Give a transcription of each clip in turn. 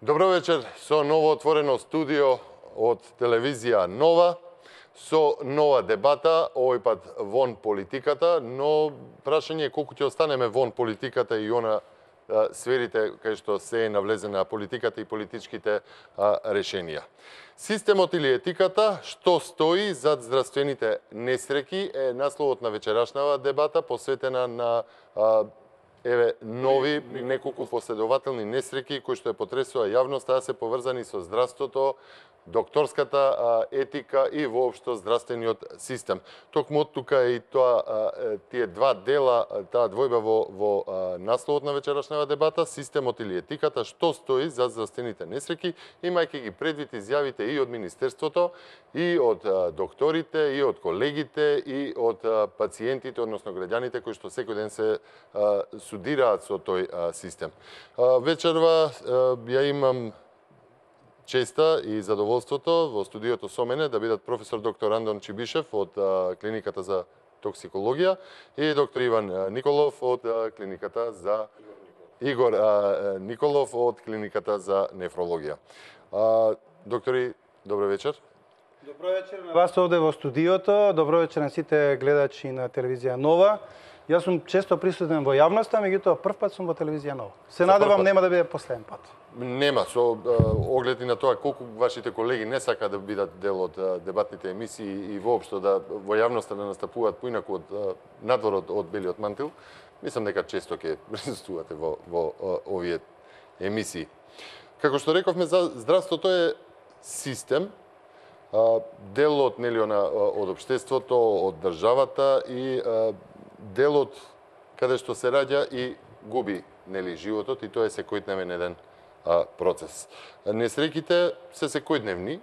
Добро вечер со ново отворено студио од телевизија Нова, со нова дебата, овој пат вон политиката, но прашање е колку ќе останеме вон политиката и она сферите кај што се е навлезена политиката и политичките решенија. Системот или етиката, што стои зад здравствените несреќи е насловот на вечерашнава дебата, посветена на нови неколку последователни несреќи кои што ја потресува јавноста, се поврзани со здравството, докторската етика и воопшто здравствениот систем. Токму од тука и тоа тие два дела, таа двојба во насловот на вечерашнава дебата, системот или етиката, што стои за здравствените несреќи, имајќи ги предвид изјавите и од Министерството, и од докторите, и од колегите, и од пациентите, односно граѓаните кои што секој ден се судираат со тој систем. Вечерва ја имам честа и задоволството во студиото со мене да бидат професор доктор Андон Чибишев од клиниката за токсикологија и доктор Иван Николов од клиниката за Игор Николов од клиниката за нефрологија. Доктори, добро вечер. Добро вечер на вас овде во студиото, добро вечер на сите гледачи на телевизија Нова. Јас сум често присутен во јавноста, меѓутоа прв пат сум во телевизија Нова. Се надевам нема да биде последен пат. Нема, со оглед и на тоа колку вашите колеги не сака да бидат дел од дебатните емисии и воопшто да во јавноста да настапуваат поинаку од надвор од белиот мантил, мислам дека често ќе присуствувате во овие емисии. Како што рековме, здравството е систем, дел од општеството, од државата и делот каде што се раѓа и губи животот, и тоа е секојдневен еден процес. Несреќите се секојдневни,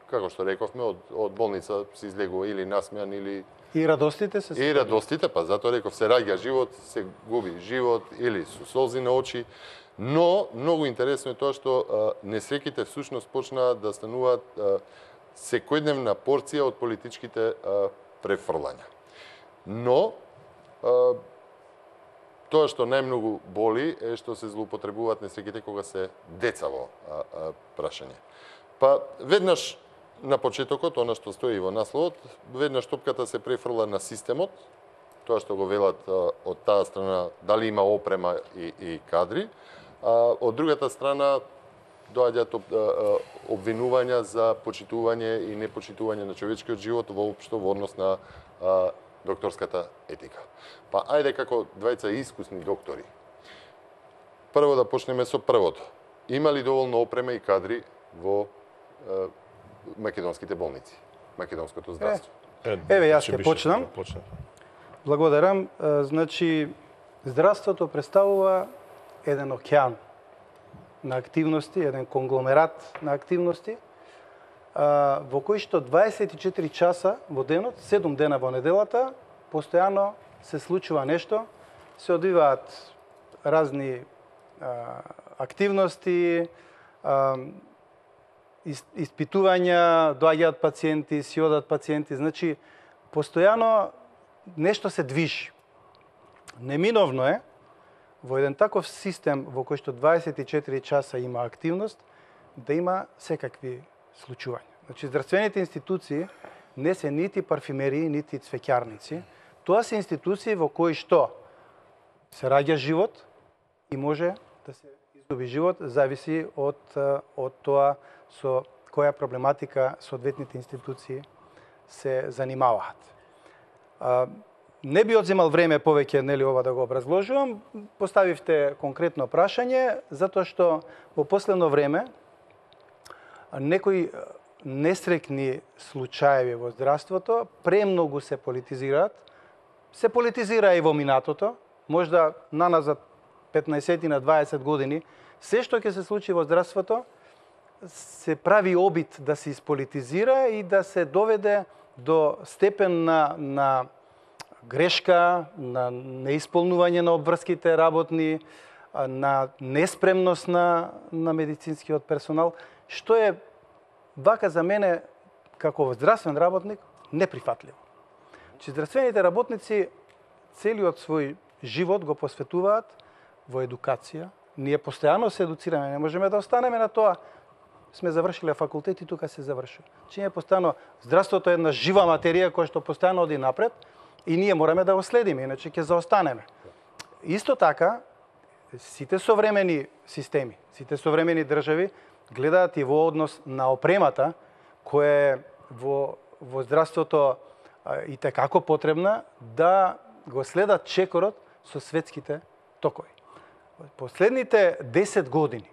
како што рековме, од болница се излегува или насмеан, или... И радостите се секојдневни. И радостите, па затоа реков, се раѓа живот, се губи живот, или со солзи на очи, но многу интересно е тоа што несреќите всушност почнаа да стануваат секојдневна порција од политичките префрлања. Но тоа што најмногу боли е што се злоупотребуваат несреќите кога се деца во прашање. Па веднаш на почетокот, она што стои во насловот, веднаш топката се префрла на системот, тоа што го велат од таа страна дали има опрема и кадри, од другата страна доаѓаат обвинувања за почитување и непочитување на човечкиот живот воопшто во однос на докторската етика. Па ајде како двајца искусни доктори. Прво да почнеме со првото. Има ли доволно опрема и кадри во македонските болници, македонското здравство? Еве јас ќе почнам. Благодарам. Значи, здравството представува еден океан на активности, еден конгломерат на активности, во кој што 24 часа во денот, 7 дена во неделата, постојано се случува нешто, се одвиваат разни активности, испитувања, доаѓаат пациенти, си одат пациенти, значи постојано нешто се движи. Неминовно е во еден таков систем во кој што 24 часа има активност, да има секакви случувања. Значи, здравствените институции не се нити парфимерии, нити цвеќарници. Тоа се институции во кои што се раѓа живот и може да се изгуби живот, зависи од тоа со која проблематика соодветните институции се занимаваат. Не би одземал време повеќе ова да го образложувам. Поставивте конкретно прашање, затоа што во последно време некои несреќни случаеви во здравството премногу се политизираат. Се политизира и во минатото, можда наназад 15 на 20 години, се што ќе се случи во здравството се прави обид да се исполитизира и да се доведе до степен на грешка, на неисполнување на обврските работни, на неспремност на медицинскиот персонал, што е вака за мене, како здравствен работник, неприфатливо. Че здравствените работници целиот свој живот го посветуваат во едукација, Ние постојано се едуцираме, не можеме да останеме на тоа. Сме завршиле факултет и тука се завршува. Ние постојано, здравството е една жива материја која што постојано оди напред и ние мораме да го следиме, иначе ќе заостанеме. Исто така, сите современи системи, сите современи држави гледаат и во однос на опремата која е во здравството и tekako потребна да го следат чекорот со светските токови. Последните 10 години,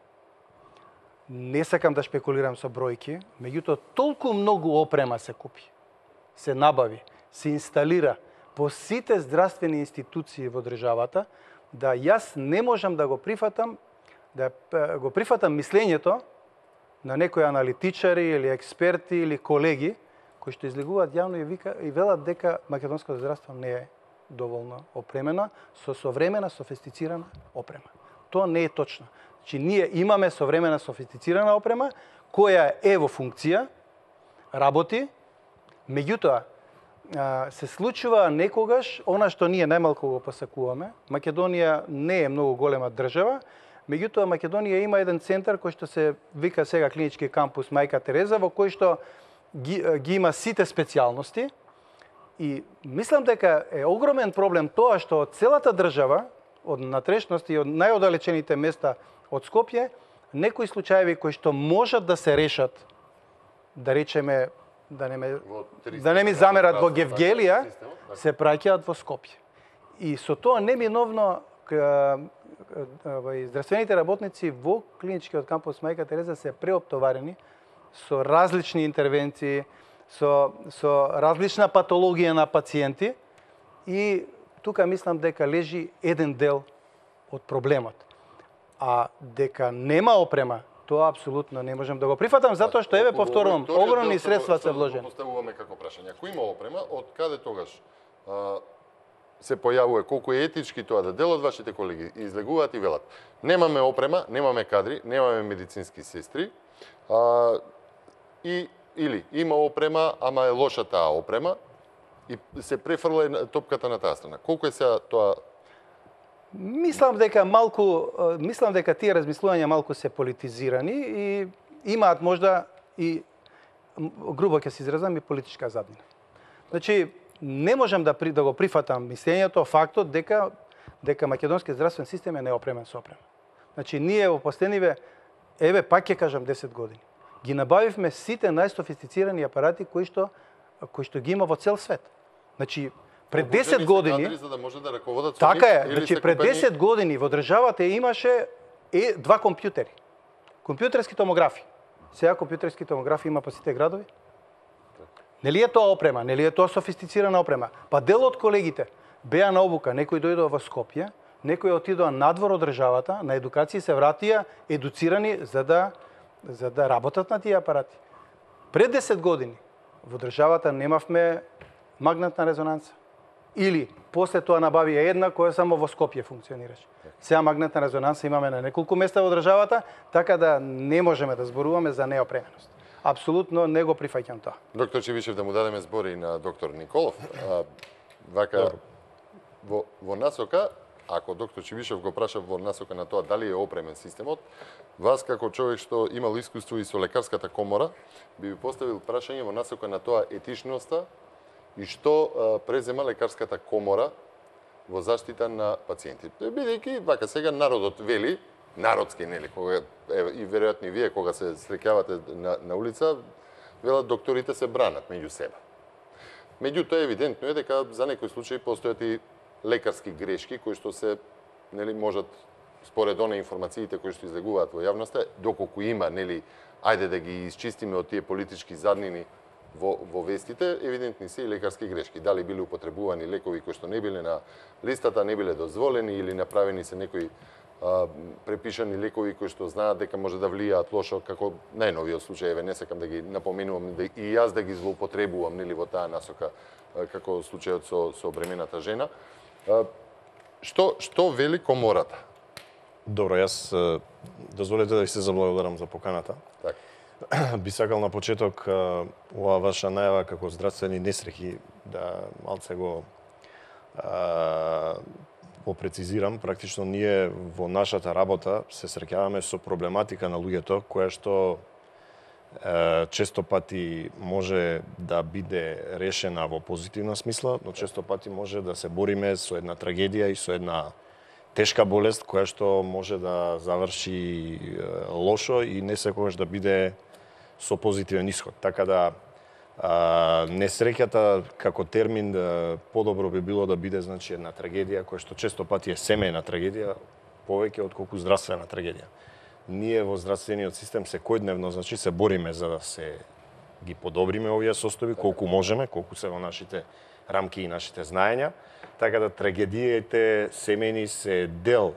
не сакам да шпекулирам со бројки, меѓутоа толку многу опрема се купи, се набави, се инсталира по сите здравствени институции во државата, да јас не можам да го прифатам мислењето на некои аналитичари или експерти или колеги кои што излегуваат јавно и велат дека македонското здравство не е доволно опремена со современа софистицирана опрема. Тоа не е точно. Значи, ние имаме современа софистицирана опрема која е во функција, работи, меѓутоа се случува некогаш она што ние најмалку го посакуваме. Македонија не е многу голема држава, меѓутоа Македонија има еден центар кој што се вика сега клинички кампус Мајка Тереза, во кој што ги има сите специјалности. И мислам дека е огромен проблем тоа што од целата држава, од натрешност и од најоддалечените места од Скопје, некои случаеви кои што можат да се решат, да речеме, да не ми замерат во Гевгелија, се праќаат во Скопје. И со тоа неминовно здравствените работници во клиничкиот кампус Мајка Тереза се преоптоварени со различни интервенции, со различна патологија на пациенти и тука мислам дека лежи еден дел од проблемот. А дека нема опрема, тоа апсолутно не можам да го прифатам, затоа што, еве, повторувам, огромни средства се вложени. Поставуваме како прашање. Ако има опрема, од каде тогаш се појавува, колку е етички тоа да дел од вашите колеги излегуваат и велат? Немаме опрема, немаме кадри, немаме медицински сестри, или има опрема, ама е лоша таа опрема, и се префрла топката на таа страна. Колку е сега тоа? Мислам дека тие размислувања малку се политизирани и имаат можда и, грубо ќе се изразам, и политичка заднина. Значи, не можам да го прифатам мислењето, фактот дека македонскиот здравствен систем е неопремен со опрема. Значи, ние во последниве, пак ќе кажам 10 години, ги набавивме сите најсофистицирани апарати кои што ги има во цел свет. Значи, пред 10 години, за да може да раководат со така е, или значи пред 10 години во државата имаше 2 компјутери. Компјутерски томографи. Сега компјутерски томографи има по сите градови. Нели е тоа опрема, нели е тоа софистицирана опрема? Па дел од колегите беа на обука, некои дојдоа во Скопје, некои отидоа надвор од државата, на едукација се вратија едуцирани за да работат на тие апарати. Пред 10 години во државата немавме магнетна резонанца. Или после тоа набавија една која само во Скопје функционираше. Сега магнетна резонанца имаме на неколку места во државата, така да не можеме да зборуваме за неопременост. Апсолутно не го прифаќам тоа. Доктор Чевишев, да му дадеме збори на доктор Николов. Во насока, ако доктор Чевишев го праша во насока на тоа дали е опремен системот, вас како човек што имал искуство и со лекарската комора, би поставил прашање во насока на тоа етичноста и што презема лекарската комора во заштита на пациентите. Бидејќи вака сега народот вели, народски, нели, кога и веројатно и вие кога се среќавате на улица, велат докторите се бранат меѓу себе. Меѓутоа евидентно е дека за некои случаи постојат и лекарски грешки кои што се, нели, можат според оние информациите кои што излегуваат во јавноста, доколку има, нели, ајде да ги исчистиме од тие политички заднини во вестите, евидентни се и лекарски грешки. Дали биле употребувани лекови кои што не биле на листата, не биле дозволени или направени се некои препишани лекови кои што знаат дека може да влијаат лошо, како најновиот случај, не сакам да ги напоменувам и јас да ги злоупотребувам, нели, во таа насока, како случајот со бремената жена. Што вели комората? Добро, јас дозволете да ви се заблагодарам за поканата. Така. Би сакал на почеток ова ваша најава како здравствени несреќи да малце го попрецизирам, практично ние во нашата работа се среќаваме со проблематика на луѓето која што често пати може да биде решена во позитивна смисла, но често пати може да се бориме со една трагедија и со една тешка болест која што може да заврши лошо и не секогаш да биде со позитивен исход. Така да несреќата како термин подобро би било да биде значи една трагедија која што често пати е семејна трагедија повеќе отколку здравствена трагедија. Ние во здравствениот систем секојдневно значи се бориме за да се ги подобриме овие состојби колку можеме, колку се во нашите рамки и нашите знаења, така да трагедиите семејни се дел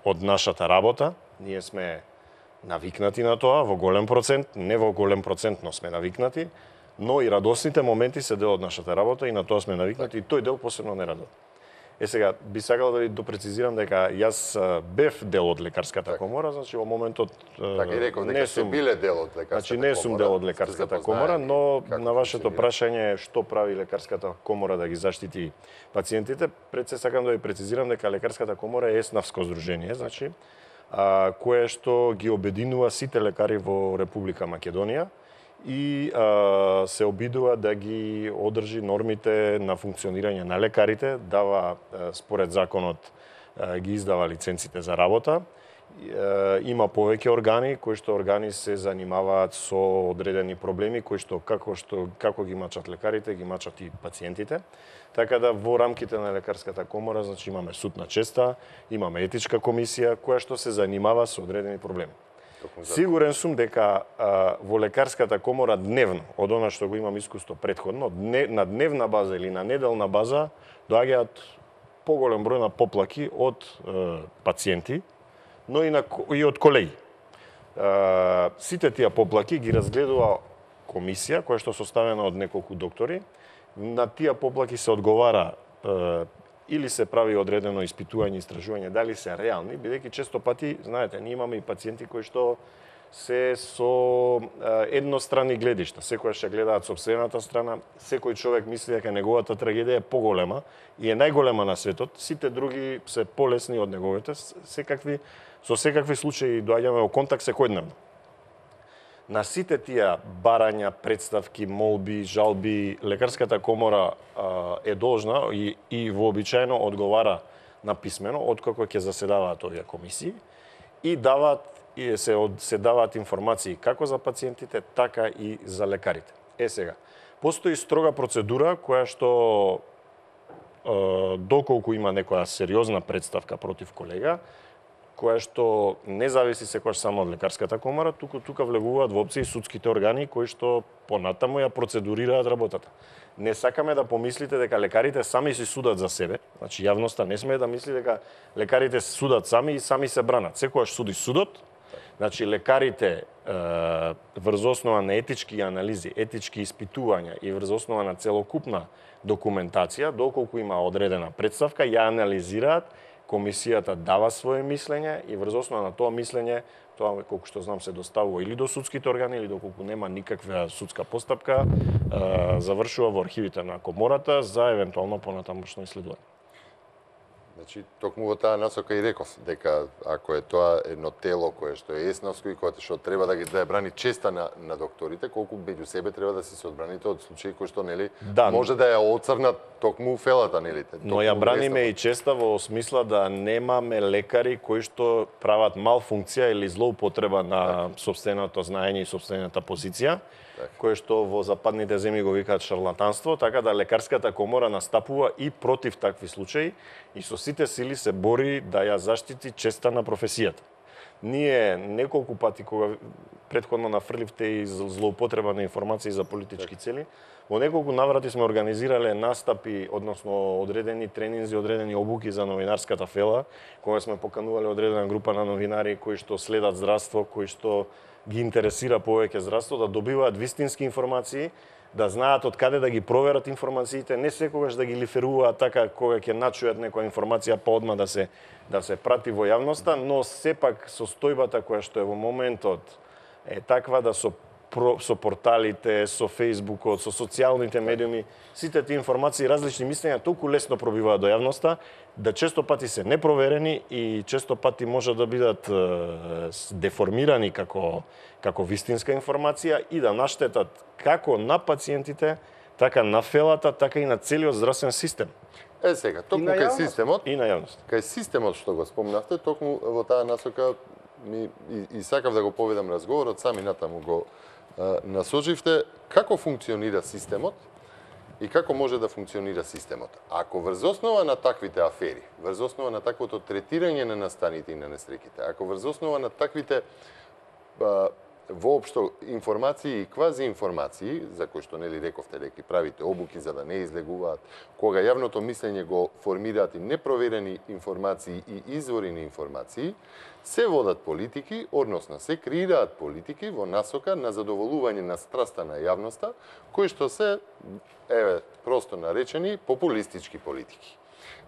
од нашата работа. Ние сме навикнати на тоа во голем процент, не во голем процент, но сме навикнати, но и радосните моменти се дел од нашата работа и на тоа сме навикнати и тој дел посебно не радува. Сега би сакал да ви допрецизирам дека јас бев дел од лекарската комора, значи во моментот така и реков дека се биле дел од лекарската комора. Значи не сум дел од лекарската комора, но на вашето прашање што прави лекарската комора да ги заштити пациентите, пред се сакам да ви прецизирам дека лекарската комора е еснавско здружение, значи кое што ги обединува сите лекари во Република Македонија и се обидува да ги одржи нормите на функционирање на лекарите, дава според законот ги издава лиценците за работа. Има повеќе органи кои што органи се занимаваат со одредени проблеми кои што како ги мачат лекарите, ги мачат и пациентите. Така да во рамките на лекарската комора значи имаме суд на честа, имаме етичка комисија која што се занимава со одредени проблеми. Сигурен сум дека во лекарската комора дневно, од она што го имам искуство претходно, на дневна база или на неделна база доаѓаат поголем број на поплаки од пациенти, но и од колеги. Сите тие поплаки ги разгледува комисија која што составена од неколку доктори. На тие поплаки се одговара или се прави одредено испитување, истражување, дали се реални, бидејќи често пати, знаете, ние имаме и пациенти кои што се со едностранни гледишта. Секојаш ќе гледаат сопствената страна, секој човек мисли дека неговата трагедија е поголема и е најголема на светот, сите други се полесни од неговите, со секакви случаи доаѓаме во контакт секојдневно. На сите тие барања, представки, молби, жалби, лекарската комора е должна и вообичаено одговара на писмено откако ќе заседаваат овие комисии и се даваат информации како за пациентите, така и за лекарите. Сега, постои строга процедура која што доколку има некоја сериозна представка против колега, која што не зависи секогаш само од лекарската комора, тука влегуваат во опции судските органи кои што понатаму ја процедурираат работата. Не сакаме да помислите дека лекарите сами си судат за себе, значи јавноста не смее да мисли дека лекарите судат сами и сами се бранат. Секогаш суди судот, значи лекарите врз основа на етички анализи, етички испитувања и врз основа на целокупна документација, доколку има одредена представка, ја анализираат. Комисијата дава свое мислење и врз основа на тоа мислење, тоа колку што знам се доставува или до судските органи или доколку нема никаква судска постапка, завршува во архивите на комората за евентуално понатамошно исследување. Значи, токму во таа насока и реков дека ако е тоа едно тело кое што е еснавско и кое што треба да ја брани честа на докторите, колку меѓу себе треба да се одбраните од случаи кои што нели може да ја оцрнат токму фелата, нели? Но ја браниме и честа во смисла да немаме лекари кои што прават малфункција или злоупотреба на сопственото знаење и сопствената позиција, кое што во западните земји го викаат шарлатанство, така да лекарската комора настапува и против такви случаи и со сите сили се бори да ја заштити честа на професијата. Ние неколку пати, кога претходно нафрливте и злоупотреба на информации за политички цели, во неколку наврати сме организирале настапи, односно одредени тренинзи, одредени обуки за новинарската фела, кога сме поканувале одредена група на новинари кои што следат здравство, кои што ги интересира повеќе здравство, да добиваат вистински информации, да знаат од каде да ги проверат информациите, не секогаш да ги лиферуваат така кога ќе начујат некоја информација па одма да се прати во јавноста, но сепак состојбата која што е во моментот е таква да со со порталите, со Фејсбукот, со социјалните медиуми, сите тие информации, различни мислења толку лесно пробиваат до јавноста, да често пати се непроверени и често пати може да бидат деформирани како вистинска информација и да наштетат како на пациентите, така на фелата, така и на целиот здравствен систем. Сега, токму кај системот, и на јавност. Кај системот што го спомнавте, токму во таа насока и сакав да го поведам разговорот, сами натаму го насочивте, како функционира системот и како може да функционира системот. Ако врз основа на таквите афери, врз основа на таквото третирање на настаните и на несреќите, ако врз основа на таквите воопшто информации и квази информации, за кои што нели рековте дека правите обуки за да не излегуваат, кога јавното мислење го формираат и непроверени информации и извори на информации, се водат политики, односно се креираат политики во насока на задоволување на страста на јавноста, кои што се, просто наречени, популистички политики.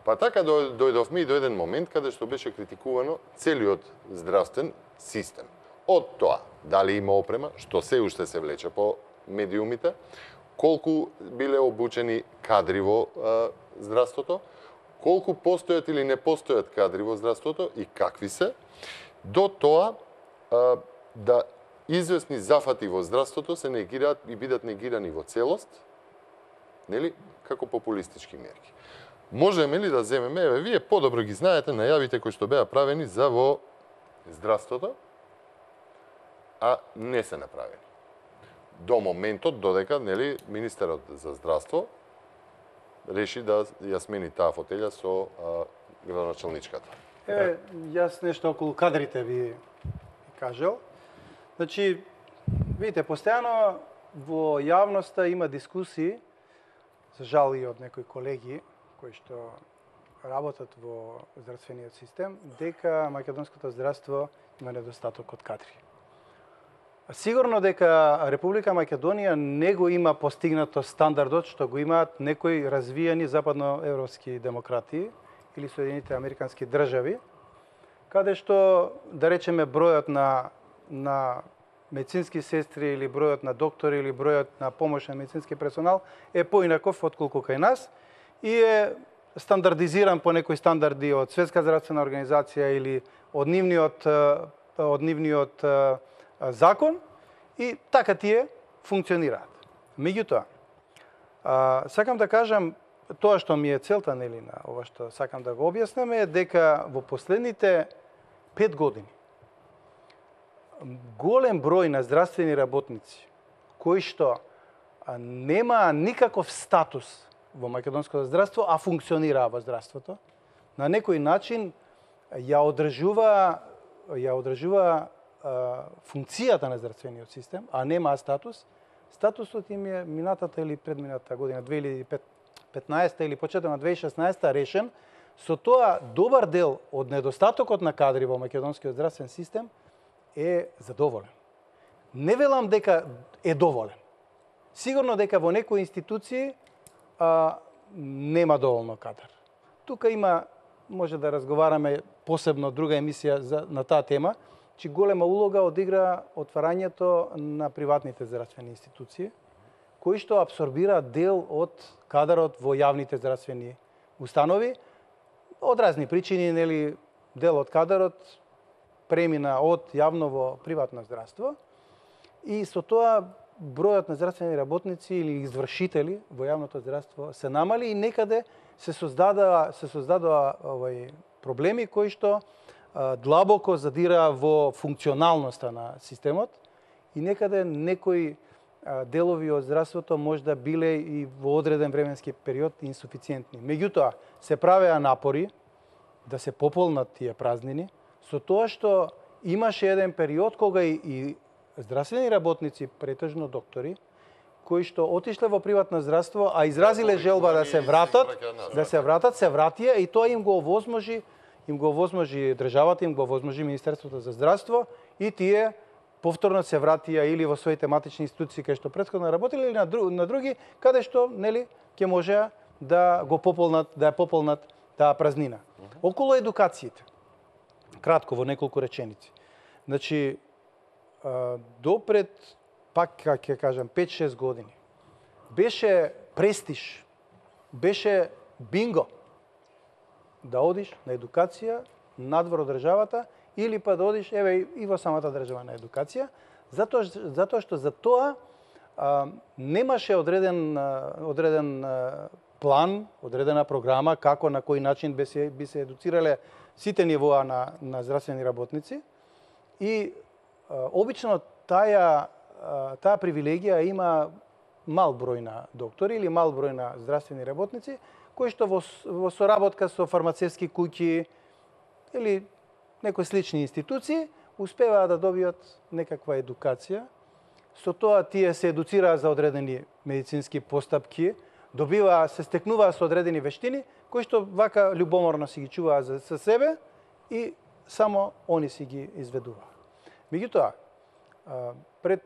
Па така дојдовме и до еден момент каде што беше критикувано целиот здравствен систем. Од тоа, дали има опрема, што се уште се влече по медиумите, колку биле обучени кадри во здравството, колку постојат или не постојат кадри во здравството и какви се, до тоа да известни зафати во здравството се негираат и бидат негирани во целост, нели, како популистички мерки. Можеме ли да земеме, вие подобро ги знаете најавите кои што беа правени за во здравството, а не се направени. До моментот додека, нели, министерот за здравство реши да ја смени таа фотелја со градоначалничката. Јас нешто околу кадрите ви кажал. Значи, видите, постојано во јавноста има дискусии, за жал и од некои колеги кои што работат во здравствениот систем, дека македонското здравство има недостаток од кадри. Сигурно дека Република Македонија не го има постигнато стандардот што го имаат некои развиени западноевропски демократии или Соединените американски држави, каде што, да речеме, бројот на медицински сестри или бројот на доктори или бројот на помошен медицински персонал е поинаков отколку кај нас и е стандардизиран по некои стандарди од Светска здравствена организација или од нивниот закон и така тие функционираат. Меѓутоа, сакам да кажам, тоа што ми е целта, нели, на ова што сакам да го објаснам е дека во последните 5 години голем број на здравствени работници кои што нема никаков статус во македонското здравство, а функционираа во здравството, на некој начин ја одржува функцијата на здравствениот систем, а нема статус. Статусот им е минатата или предмината година, 2015 или почеток на 2016 решен, со тоа добар дел од недостатокот на кадри во македонскиот здравствен систем е задоволен. Не велам дека е доволен. Сигурно дека во некои институции нема доволно кадар. Тука има, може да разговараме посебно друга емисија на таа тема, че голема улога одигра отварањето на приватните здравствени институции, кои што абсорбираат дел од кадарот во јавните здравствени установи. Од разни причини, нели, дел од кадарот премина од јавно во приватно здравство и со тоа бројот на здравствени работници или извршители во јавното здравство се намали и некаде се создадоа проблеми кои што длабоко задира во функционалноста на системот и некаде некои делови од здравството може да биле и во одреден временски период инсуфициентни. Меѓутоа, се правеа напори да се пополнат тие празнини, со тоа што имаше еден период кога и здравствени работници, претежно доктори, кои што отишле во приватно здравство, а изразиле желба да се вратат, се вратија и тоа им го овозможи државата, им го овозможи Министерството за здравство и тие повторно се вратија или во своите матични институции кај што претходно работеле или на други каде што, нели, ќе можеа да го пополнат, да ја пополнат таа празнина. Околу едукациите. Кратко во неколку реченици. Значи, до пред пак ќе кажам 5-6 години, беше престиж, беше бинго да одиш на едукација надвор од државата или па да одиш и во самата држава на едукација, затоа што за тоа немаше одреден план, одредена програма како на кој начин би се едуцирале сите нивоа на здравствени работници и обично таа привилегија има мал број на доктори или мал број на здравствени работници кои што во соработка со фармацевски куќи или некои слични институции успеваат да добијат некаква едукација. Со тоа тие се едуцираат за одредени медицински постапки, се стекнуваат со одредени вештини кои што вака љубоморно си ги чуваат за себе и само они си ги изведуваат. Меѓутоа, пред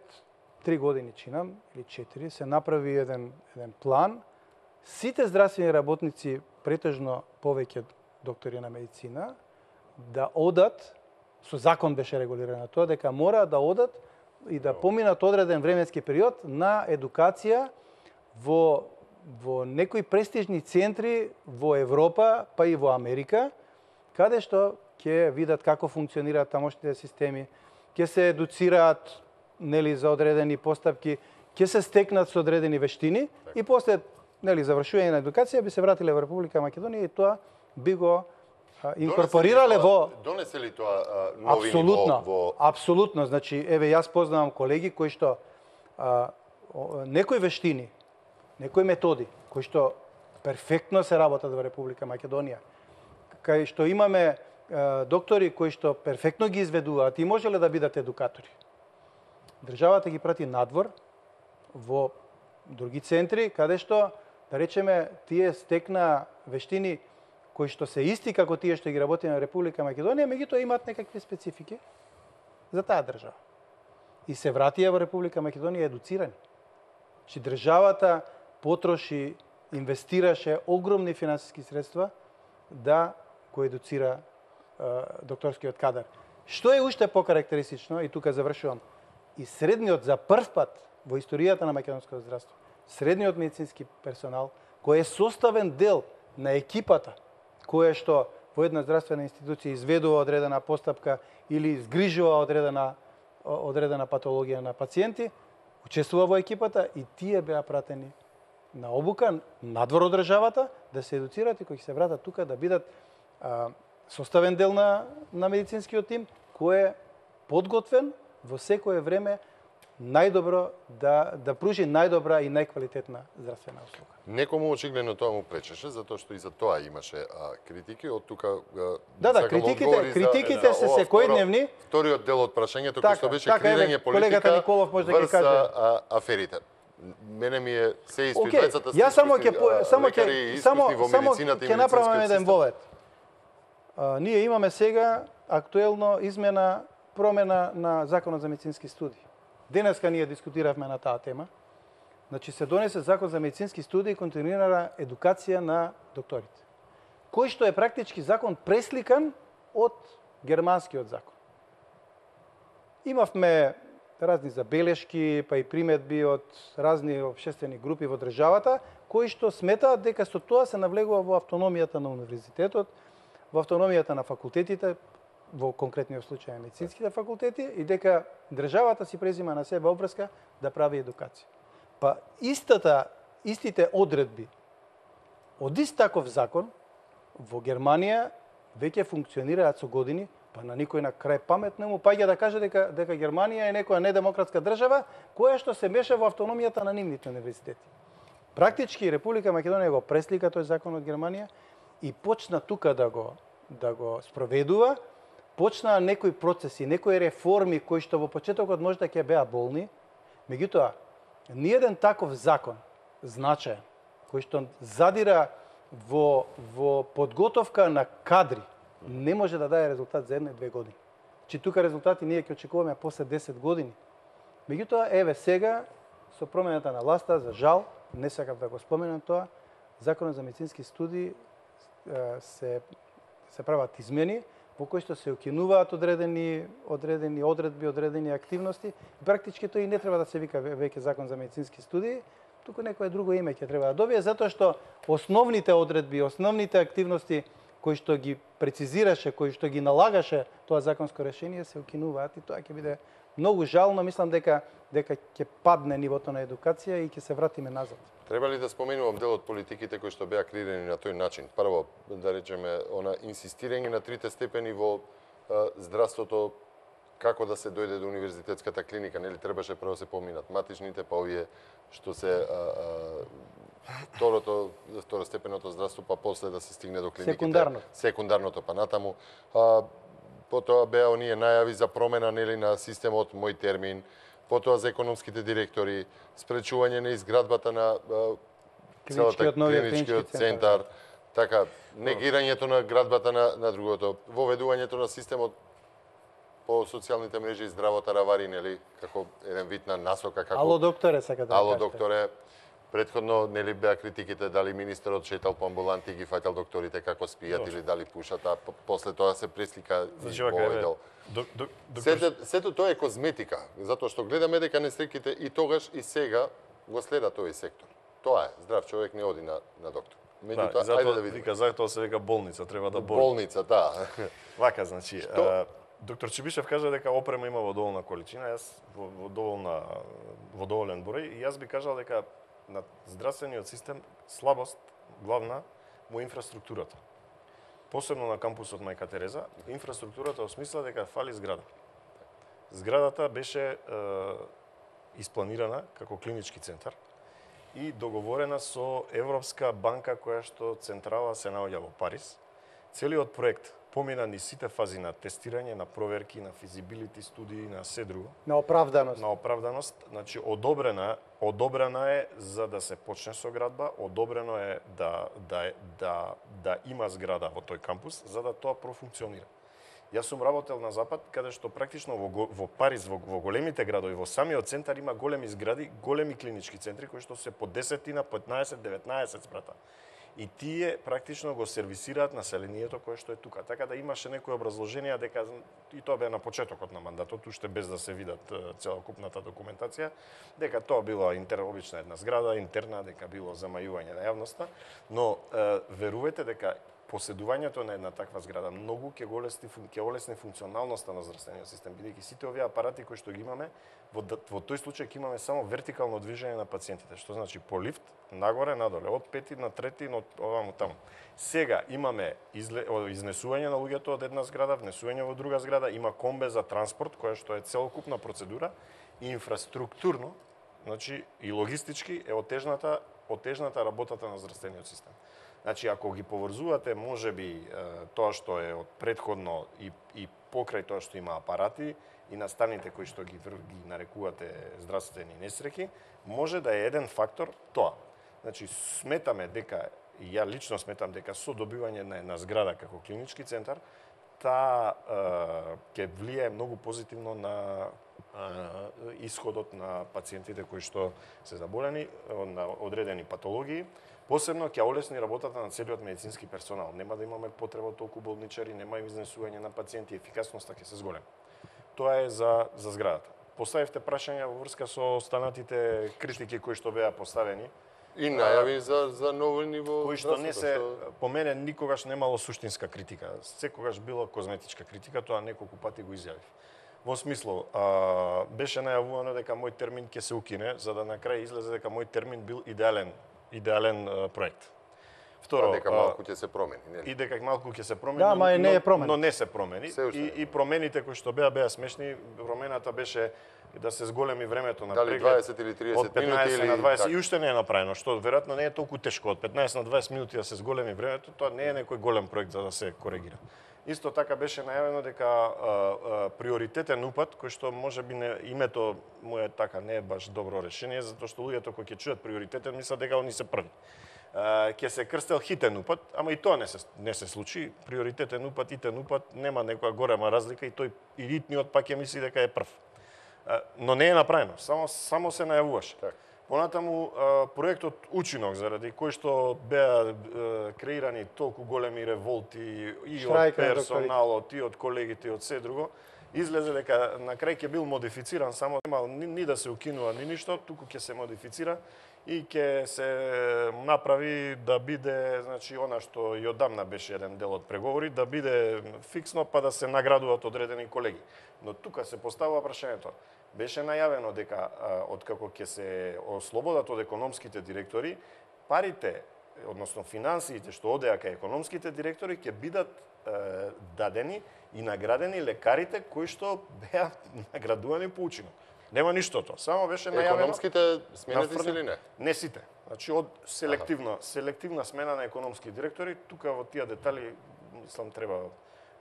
3 години чинам, или 4, се направи еден план. Сите здравствени работници, претежно повеќе доктори на медицина, да одат, со закон беше регулирано тоа, дека мора да одат и да поминат одреден временски период на едукација во некои престижни центри во Европа, па и во Америка, каде што ќе видат како функционираат тамошните системи, ќе се едуцираат за одредени постапки, ќе се стекнат со одредени вештини и после завршување на едукација би се вратиле во Република Македонија и тоа би го инкорпорирале во... Донесе ли тоа новини во... Апсолутно. Значи, јас познавам колеги кои што некои вештини, некои методи, кои што перфектно се работат во Република Македонија, кај што имаме доктори кои што перфектно ги изведуваат и можеле да бидат едукатори. Државата ги прати надвор во други центри, каде што, да речеме, тие стекна вештини кои што се исти како тие што ги работи на Република Македонија, меѓутоа имаат некакви специфики за таа држава. И се вратија во Република Македонија едуцирани. Че државата потроши, инвестираше огромни финансиски средства да го едуцира докторскиот кадар. Што е уште покарактеристично, и тука завршувам, и средниот за прв пат во историјата на македонското здравство, средниот медицински персонал, кој е составен дел на екипата, која што во една здравствена институција изведува одредена постапка или згрижува одредена патологија на пациенти, учествува во екипата и тие беа пратени на обука надвор од државата да се едуцираат и кои ќе се вратат тука да бидат составен дел на медицинскиот тим кој е подготвен во секое време најдобро да пружи најдобра и најквалитетна здравствена услуга. Некому очигледно тоа му пречеше, затоа што и за тоа имаше критики. Од тука критиките се секојдневни. Вториот дел од прашањето кој што беше кривење политика колегата Николов може да ги каже аферите. Мене ми е се исто и двајцата се само ќе направам еден вовет. Ние имаме сега актуелно промена на Законот за медицински студии. Денеска ние дискутиравме на таа тема. Значи се донесе Закон за медицински студии и континуирана едукација на докторите. Кој што е практички закон пресликан од германскиот закон. Имавме разни забелешки, па и приметби од разни општествени групи во државата, кои што сметаат дека со тоа се навлегува во автономијата на универзитетот, во автономијата на факултетите, во конкретниот случај на медицинските факултети, и дека државата си презима на себе обврска да прави едукација. Па истите одредби од ист таков закон во Германија веќе функционираат со години, па на никој на крај паметно му паѓа да каже дека Германија е некоја недемократска држава која што се меша во автономијата на нивните универзитети. Практички Република Македонија го преслика тој закон од Германија и почна тука да го спроведува, почнаа некои процеси, некои реформи кои што во почетокот можда ќе беа болни, меѓутоа ниеден таков закон значаен кој што задира во подготовка на кадри не може да даде резултат за 1-2 години. Че тука резултати ние ќе очекуваме после 10 години. Меѓутоа, еве сега, со промената на власта, за жал, не сакав да го споменам тоа, Законот за медицински студии се прават измени, во кој што се укинуваат одредени одредби, одредени активности. Практички тој и не треба да се вика веќе закон за медицински студии, туку некое друго име ќе треба да добие, затоа што основните одредби, основните активности кои што ги прецизираше, кои што ги налагаше тоа законско решение се укинуваат и тоа ќе биде многу жално. Мислам дека ќе падне нивото на едукација и ќе се вратиме назад. Треба ли да споменувам дел од политиките кои што беа креирани на тој начин? Прво, да речеме, она инсистирање на трите степени во здравството, како да се дојде до универзитетската клиника, нели требаше прво се поминат матичните, па овие што се второстепеното здравство, па после да се стигне до клиниките. Секундарното, па натаму. Потоа беа оние најави за промена нели на системот Мој термин, потоа за економските директори, спречување на изградбата на клиничкиот центар, така, негирањето на градбата на другото, воведувањето на системот по социјалните мрежи и здравота равари, нели, како еден вид на насока, како Ало докторе, сака да Ало докторе. Предходно нели беа критиките дали министерот шетал по амбуланти и ги фаќал докторите како спијат или дали пушат, а после тоа се преслика во овој дел. Сето тоа е козметика, затоа што гледаме дека несреќите и тогаш и сега го следа тој сектор. Тоа е, здрав човек не оди на доктор. Меѓутоа, ајде да видиме. Затоа се вика болница, треба да бори. Болница, да. Вака, значи, доктор Чибишев кажа дека опрема има во доволна количина, јас во доволен број, и јас би кажал дека на здравствениот систем слабост главна во инфраструктурата. Посебно на кампусот Мајка Тереза, инфраструктурата осмисла дека фали зграда. Зградата беше испланирана како клинички центар и договорена со Европска банка која што централа се наоѓа во Париз. Целиот проект помина ни сите фази на тестирање, на проверки, на физибилити студии, на се друго. На оправданост. На оправданост, значи одобрена е за да се почне со градба, одобрено е да има зграда во тој кампус за да тоа профункционира. Јас сум работел на запад каде што практично во Париз, во големите градови, во самиот центар има големи згради, големи клинички центри кои што се по 10, 15, 19 спрата. И тие практично го сервисираат населението кое што е тука. Така да имаше некои образложенија дека, и тоа бе на почетокот на мандатот, уште без да се видат целокупната документација, дека тоа била обична една зграда, интерна, дека било замајување на јавноста, но верувате дека поседувањето на една таква зграда многу ќе олесни функционалноста на здравствениот систем, бидејќи сите овие апарати кои што ги имаме, во тој случај ќе имаме само вертикално движење на пациентите, што значи по лифт, нагоре, надоле, од пети на трети, од оваму таму. Сега имаме изнесување на луѓето од една зграда, внесување во друга зграда, има комбе за транспорт, која што е целокупна процедура, и инфраструктурно, значи и логистички е отежната работата на здравствениот систем. Значи, ако ги поврзувате, можеби тоа што е од предходно и покрај тоа што има апарати и настаните кои што ги нарекувате здравствени несреќи, може да е еден фактор тоа. Значи, сметаме дека, и ја лично сметам дека со добивање на една зграда како клинички центар, таа ќе влијае многу позитивно на исходот на пациентите кои што се заболени на одредени патологии. Посебно ќе олесни работата на целиот медицински персонал. Нема да имаме потреба од толку болничари, нема изнесување на пациенти, ефикасноста ќе се зголеми. Тоа е за зградата. Поставивте прашања во врска со останатите критики кои што беа поставени. И најави за ново ниво. Кои што не се, по мене, никогаш немало суштинска критика. Секогаш било козметичка критика, тоа неколку пати го изјавив. Во смисло, беше најавувано дека Мој термин ќе се укине, за да на крај излезе дека Мој термин бил идеален проект. Второ, дека малку ќе се промени, нели? И дека малку ќе се промени, да, не е промени. Но не се промени. И промените кои што беа смешни, промената беше да се зголеми времето на преглед. Дали 20 или 30 минути од 15 или на 20 так. И уште не е направено, што веројатно не е толку тешко. Од 15 на 20 минути да се зголеми времето, тоа не е некој голем проект за да се коригира. Исто така беше најавено дека приоритетен упат, кој што можеби името му е така не е баш добро решение, затоа што луѓето кои ќе чујат приоритетен мислат дека они се први. Ќе се крстел хитен упат, ама и тоа не се случи. Приоритетен упат, итен упат, нема некоја голема разлика и тој и ритниот пак ќе мисли дека е прв. Но не е направено, само се најавуваше. Так. Понатаму проектот Учинок, заради кој што беа креирани толку големи револти и од персоналот, и од колегите, и од се друго, излезе дека на крај ќе бил модифициран, само нема ни да се укинува ни ништо, туку ќе се модифицира и ќе се направи да биде, значи, она што и одамна беше еден дел од преговори, да биде фиксно, па да се наградуваат одредени колеги. Но тука се поставува прашањето. Беше најавено дека откако ќе се ослободат од економските директори, парите, односно финансиите што одеа кај економските директори ќе бидат дадени и наградени лекарите кои што беа наградувани по Учинок. Нема ништо тоа, само беше најавено. Економските сменети се или не? Не сите. Значи од селективна смена на економски директори, тука во тие детали мислам треба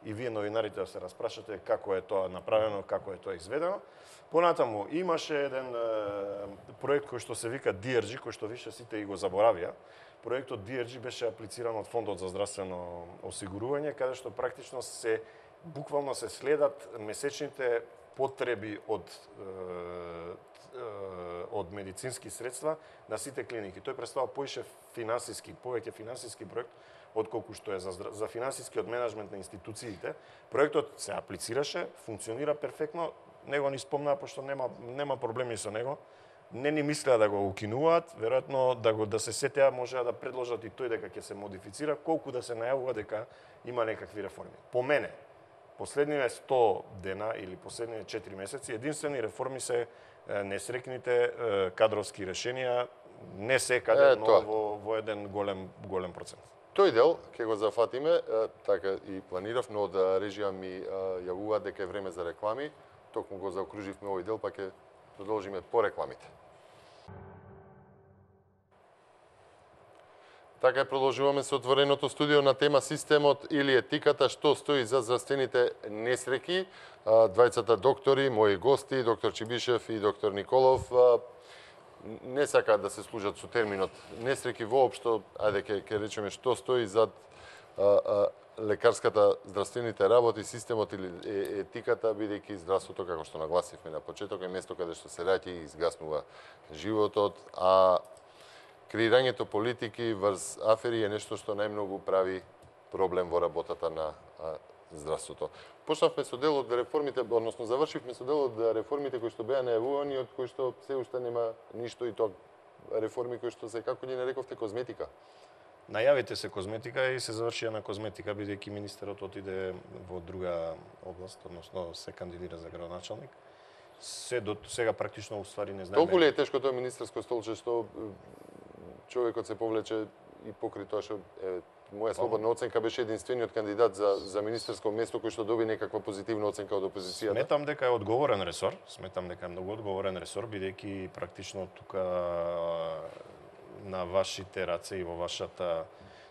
и вие новинарите да се распрашате како е тоа направено, како е тоа изведено. Понатаму имаше еден проект кој што се вика DRG, кој што више сите и го заборавија. Проектот DRG беше аплициран од Фондот за здравствено осигурување, каде што практично буквално се следат месечните потреби од медицински средства на сите клиники. Тој представува повеќе финансиски проект отколку што е за финансискиот менеджмент на институциите. Проектот се аплицираше, функционира перфектно, него ни спомнаа пошто нема проблеми со него. Не ни мислеа да го укинуваат, веројатно да се сетеа можеа да предложат и тој дека ќе се модифицира, колку да се најавува дека има некакви реформи. По мене, последниве 100 дена или последниве 4 месеци, единствени реформи се несрекните кадровски решенија, не секаде, но во еден голем процент. Тој дел ќе го зафатиме, така и планирав, но од режија ми јавува дека е време за реклами. Токму го заокруживме овој дел, па ќе продолжиме по рекламите. Така продолжуваме со отвореното студио на тема системот или етиката, што стои за здравствените несреки. Двајцата доктори, мои гости, доктор Чибишев и доктор Николов, не сакаат да се служат со терминот несреки воопшто, ајде ќе речеме што стои зад лекарската здравствените работи, системот или етиката, бидејќи здравството, како што нагласивме на почеток, е место каде што се раѓа и изгаснува животот, а креирањето политики врз афери е нешто што најмногу прави проблем во работата на здравството. Почнавме со дел од реформите, односно завршивме со дел од реформите кои што беа најавувани, од кои што се уште нема ништо, и тоа реформи кои што се, како ги нарековте, козметика. Најавите се козметика и се завршија на козметика, бидејќи министерот отиде во друга област, односно се кандидира за градоначалник. До сега практично уствари не знаеме. Толку ли е тешко тоа министерско столче што човекот се повлече и покри тоа што моја слободна оценка беше единствениот кандидат за министерско место кој што доби некаква позитивна оценка од опозицијата? Сметам дека е одговорен ресор, многу одговорен ресор, бидејќи практично тука на вашите раце и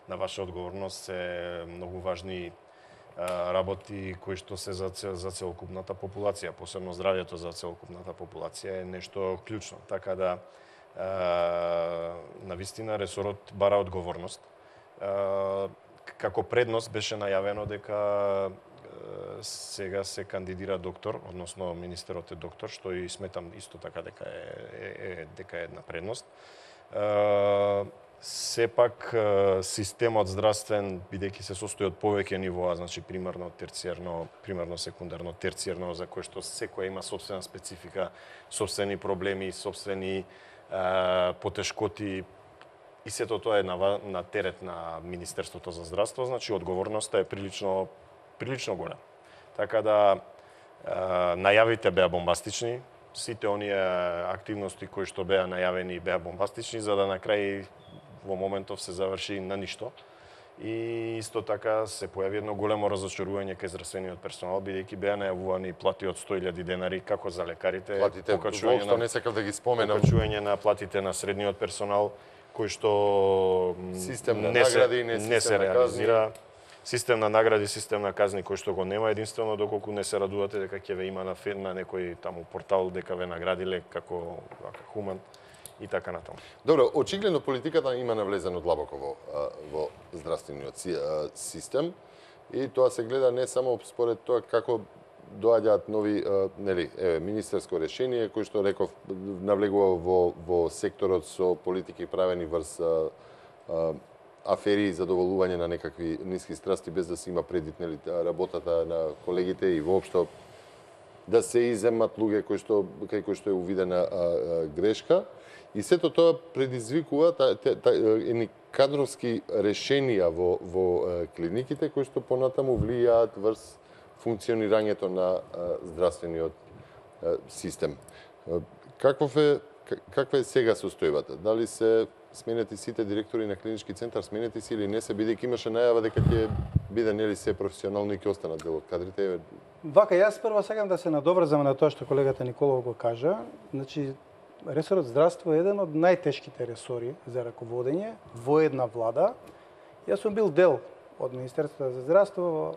на ваша одговорност се многу важни работи кои што се за целокупната популација, посебно здравјето за целокупната популација е нешто клучно. Така да навистина ресорот бара одговорност. Како предност беше најавено дека сега се кандидира доктор, односно министерот е доктор, што и сметам исто така дека е една предност. Сепак системот здравствен, бидејќи се состои од повеќе нивоа, значи примарно, секундарно, терцијерно, за кој што секоја има сопствена специфика, сопствени проблеми, сопствени потешкоти, и сето тоа е на терет на Министерството за здравство, значи одговорноста е прилично голема. Така да најавите беа бомбастични, сите оние активности кои што беа најавени беа бомбастични, за да на крај во моментов се заврши на ништо. И исто така се појави едно големо разочарување кај здравствениот персонал, бидејќи беа најавувани плати од 100.000 денари, како за лекарите, воопшто не сакав да ги споменам, покачување на платите на средниот персонал, кој што не се реализира. Систем на награди, систем на казни кој што го нема, единствено доколку не се радувате дека ќе ве има на некој таму портал дека ве наградиле како хуман и така натаму. Добро, очигледно политиката има навлезено длабоко во здравствениот систем и тоа се гледа не само според тоа како доаѓаат нови министерско решение кој што реков навлегува во секторот со политики правени врз афери и задоволување на некакви ниски страсти без да се има предвид работата на колегите и воопшто да се иземат луѓе кај кои што е увидена грешка. И сето тоа предизвикува едни кадровски решенија во клиниките кои што понатаму влијаат врз функционирањето на здравствениот систем. Каква е сега состојбата? Дали се сменети сите директори на клинички центар, сменети се или не се, бидејќи имаше најава дека ќе биде се професионално и ќе останат дел од кадрите? Вака, јас прво сакам да се надоврзам на тоа што колегата Николов го кажа. Значи, ресорот здравство е еден од најтешките ресори за раководење во една влада. Јас сум бил дел од Министерството за здравство во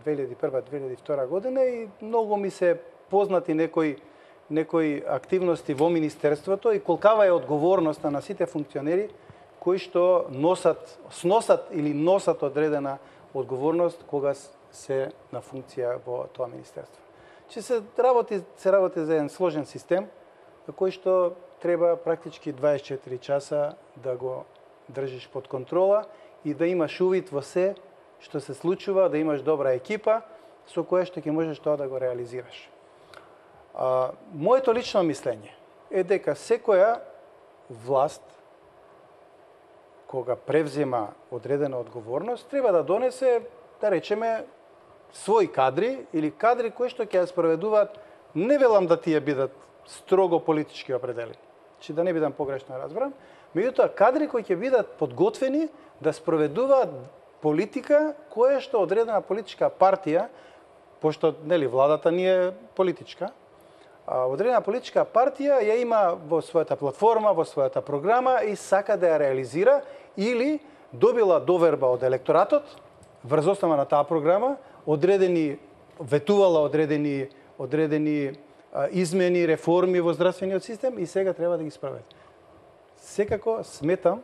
2001-2002 година и многу ми се познати некои активности во Министерството и колкава е одговорноста на сите функционери кои што сносат или носат одредена одговорност кога се на функција во тоа Министерство. Че се работи за еден сложен систем, кој што треба практички 24 часа да го држиш под контрола и да имаш увид во се што се случува, да имаш добра екипа со која што ќе можеш тоа да го реализираш. Моето лично мислење е дека секоја власт кога превзема одредена одговорност треба да донесе, да речеме, своји кадри или кадри кои што ќе ја спроведуваат, не велам да тие бидат строго политички определени, че да не бидам погрешно разбран, меѓутоа кадри кои ќе бидат подготвени да спроведуваат политика која што одредена политичка партија, пошто владата не е политичка, одредена политичка партија ја има во својата платформа, во својата програма и сака да ја реализира или добила доверба од електоратот врз основа на таа програма, ветувала одредени измени, реформи во здравствениот систем и сега треба да ги спроведе. Секако сметам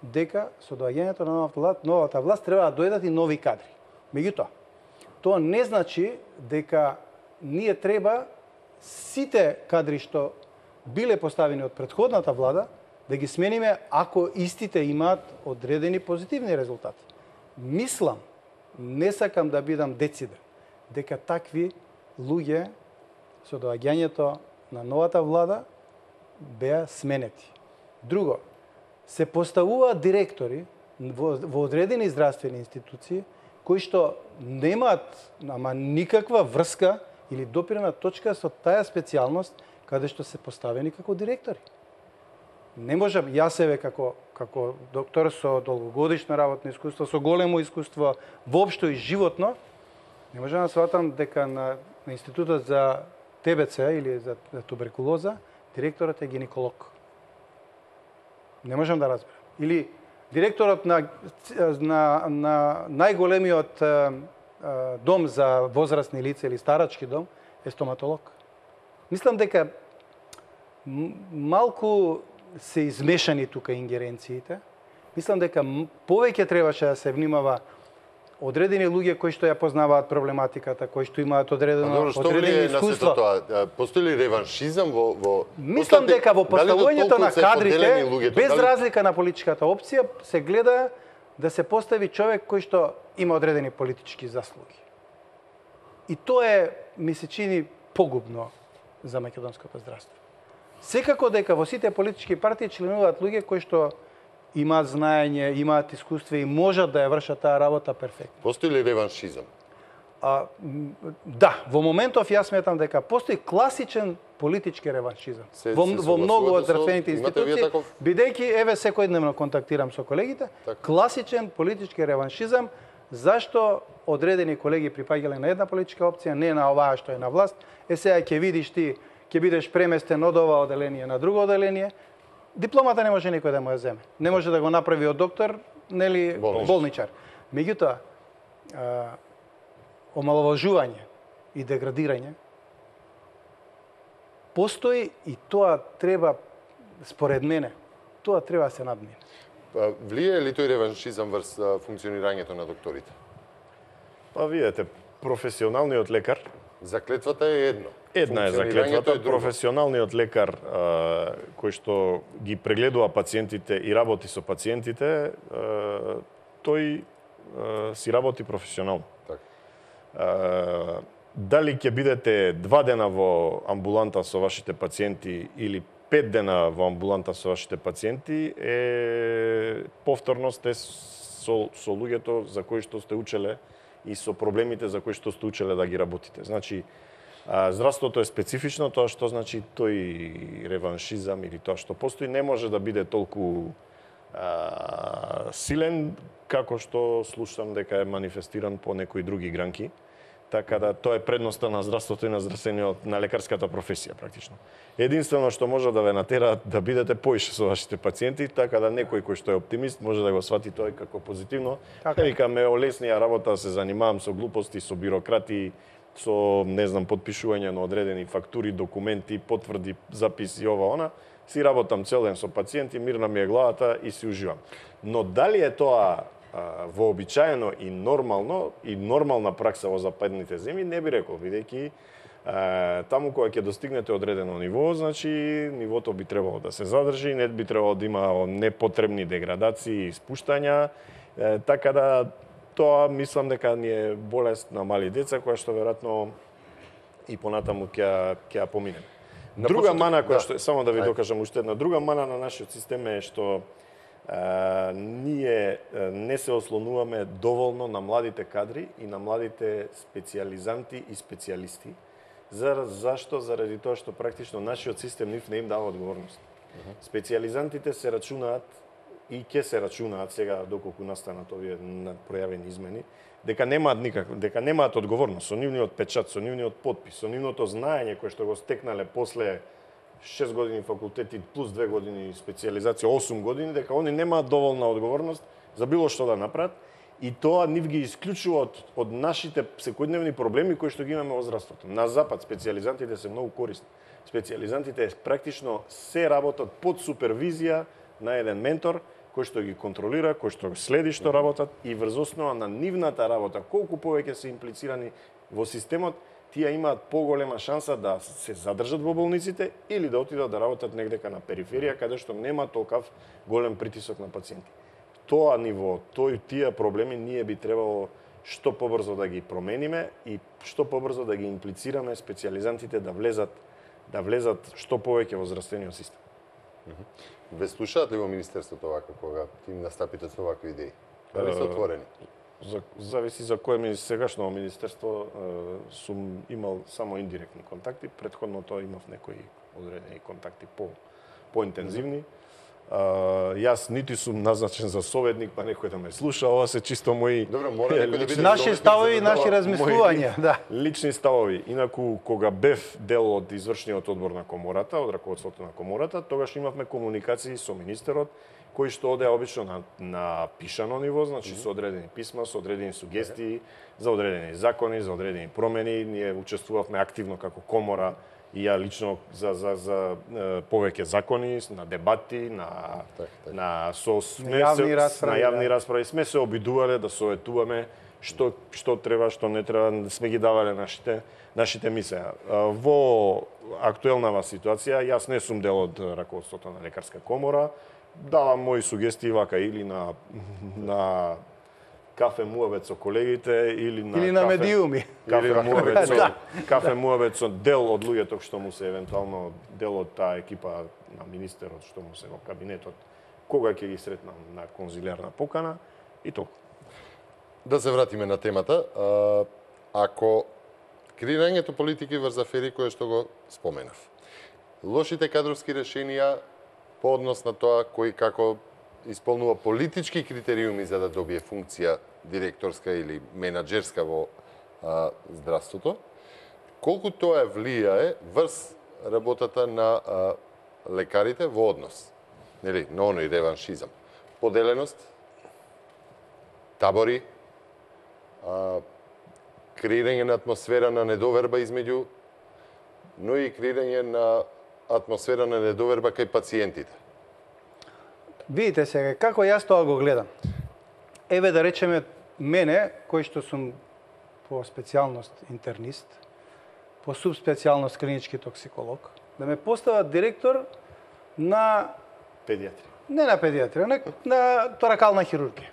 дека со доаѓањето на новата власт треба да дојдат и нови кадри. Меѓутоа, тоа не значи дека ние треба сите кадри што биле поставени од претходната влада да ги смениме ако истите имаат одредени позитивни резултати. Мислам, не сакам да бидам дециден, дека такви луѓе со доаѓањето на новата влада беа сменети. Друго, се поставуваат директори во одредени здравствени институции кои што немаат никаква врска или допирна точка со таа специјалност каде што се поставени како директори. Не можам, јас себе како доктор со долгогодишно работно искуство, со големо искуство воопшто и животно, не можам да сватам дека на Институтот за ТБЦ или за туберкулоза директорот е гинеколог. Не можам да разберам. Или директорот на најголемиот дом за возрастни лица или старачки дом е стоматолог. Мислам дека малку се измешани тука ингеренциите. Мислам дека повеќе требаше да се внимава одредени луѓе кои што ја познаваат проблематиката, кои што имаат одредено искуство. Постои ли реваншизам во Мислам дека во поставувањето на кадрите, без разлика на политичката опција, се гледа да се постави човек кој што има одредени политички заслуги. И тоа е, ми се чини, погубно за македонското здравство. Секако дека во сите политички партии членуваат луѓе кои што имаат знаење, имаат искуство и можат да ја вршат таа работа перфектно. Постои ли реваншизам? Да, во моментов јас сметам дека постои класичен политички реваншизам. Во многу од здравствените институции, бидејќи еве секојдневно контактирам со колегите, класичен политички реваншизам, зашто одредени колеги припаѓале на една политичка опција, не на оваа што е на власт, сега ќе видиш ти, ќе бидеш преместен од ова оделение на друго оделение. Дипломата не може никој да му ја земе. Не може да го направи од доктор, нели болничар. Меѓутоа, омаловажување и деградирање постои и тоа треба, според мене, тоа треба да се надмине. Влијае ли тој реваншизам врз функционирањето на докторите? Видете, професионалниот лекар Заклетвата е едно. Една е Функционирањето заклетвата. е друго. Професионалниот лекар кој што ги прегледува пациентите и работи со пациентите, тој си работи професионално. Така. Дали ќе бидете 2 дена во амбуланта со вашите пациенти или 5 дена во амбуланта со вашите пациенти е повторно сте со луѓето за кои што сте учеле и со проблемите за кои што сте учеле да ги работите. Значи, здравството е специфично, тоа што значи тој реваншизам или тоа што постои не може да биде толку силен како што слушам дека е манифестиран по некои други гранки. Така да тоа е предноста на здравството и на здравствениот на лекарската професија практично. Единствено што може да ве натера да бидете поише со вашите пациенти, така да некој кој што е оптимист може да го свати тоа како позитивно. Така. Викаме олеснија работа да се занимавам со глупости, со бирократи, со потпишување на одредени фактури, документи, потврди, записи ова она. Си работам цел ден со пациенти, мирна ми е главата и си уживам. Но дали е тоа вообичаено и нормално и нормална пракса во западните земји, не би рекол, бидејќи таму кога ќе достигнете одредено ниво, значи нивото би требало да се задржи, не би требало да има непотребни деградации и спуштања, така да тоа мислам дека ни е болест на мали деца која што веројатно и понатаму ќе ја поминеме. Друга мана која што само да ви докажам уште една друга мана на нашиот систем е што ние не се ослонуваме доволно на младите кадри и на младите специјализанти и специјалисти. Зашто? Заради тоа што практично нашиот систем нив не им дава одговорност. Специјализантите се рачунаат и ќе се рачунаат сега доколку настанат овие пројавени измени, дека немаат одговорност со нивниот печат, со нивниот потпис, со нивното знаење кое што го стекнале после 6 години факултети плюс 2 години специјализација, 8 години, дека они немаат доволна одговорност за било што да направат и тоа нив ги исклучува од нашите секојдневни проблеми кои што ги имаме во здравството. На запад специјализантите се многу корисни. Специјализантите практично се работат под супервизија на еден ментор кој што ги контролира, кој што следи што работат и врз основа на нивната работа, колку повеќе се имплицирани во системот, тие имаат поголема шанса да се задржат во болниците или да отидат да работат негдека на периферија, каде што нема толкав голем притисок на пациенти. Тоа ниво, тие проблеми ние би требало што побрзо да ги промениме и што побрзо да ги имплицираме специјализантите да влезат што повеќе во здравствениот систем. Ве слушаат ли во Министерството вака кога им настапите со вакви идеи? Дали се отворени? Зависи за кое сегашно министерство сум имал само индиректни контакти, претходно тоа имав некои одредени контакти поинтензивни. Јас нити сум назначен за советник, па некој да ме слуша, ова се чисто мои наши ставови и наши размислувања, да. Лични ставови. Инаку кога бев дел од извршниот одбор на комората, од раководството на комората, тогаш имавме комуникации со министерот, кој што одеа обично на пишано ниво, значи со одредени писма, со одредени сугестии за одредени закони, за одредени промени. Ние учествувавме активно како комора и ја лично за повеќе закони, на дебати, на јавни расправи. Сме се обидувале да советуваме што треба, што не треба, сме ги давале нашите мислења. Во актуелнава ситуација, јас не сум дел од раководството на лекарска комора, давам мои сугестии вака или на кафе муабет со колегите или на медиуми. Кафе муабет со дел од луѓето што му се евентуално дел од таа екипа на министерот што му се во кабинетот, кога ќе ги сретнам на конзилиарна покана и толку. Да се вратиме на темата. Ако креирањето политики врз афери кои што го споменав, лошите кадровски решенија по однос на тоа кој како исполнува политички критериуми за да добие функција директорска или менаџерска во здравството, колку тоа влијае врз работата на лекарите во однос, нели, на оној реваншизам, поделеност, табори, креирање на атмосфера на недоверба измеѓу, но и креирање на атмосфера на недоверба кај пациентите. Видите сега, како јас тоа го гледам. Еве да речеме мене, кој што сум по специјалност интернист, по субспецијалност клинички токсиколог, да ме постават директор на Педиатри. не на педиатрија, на торакална хирургија.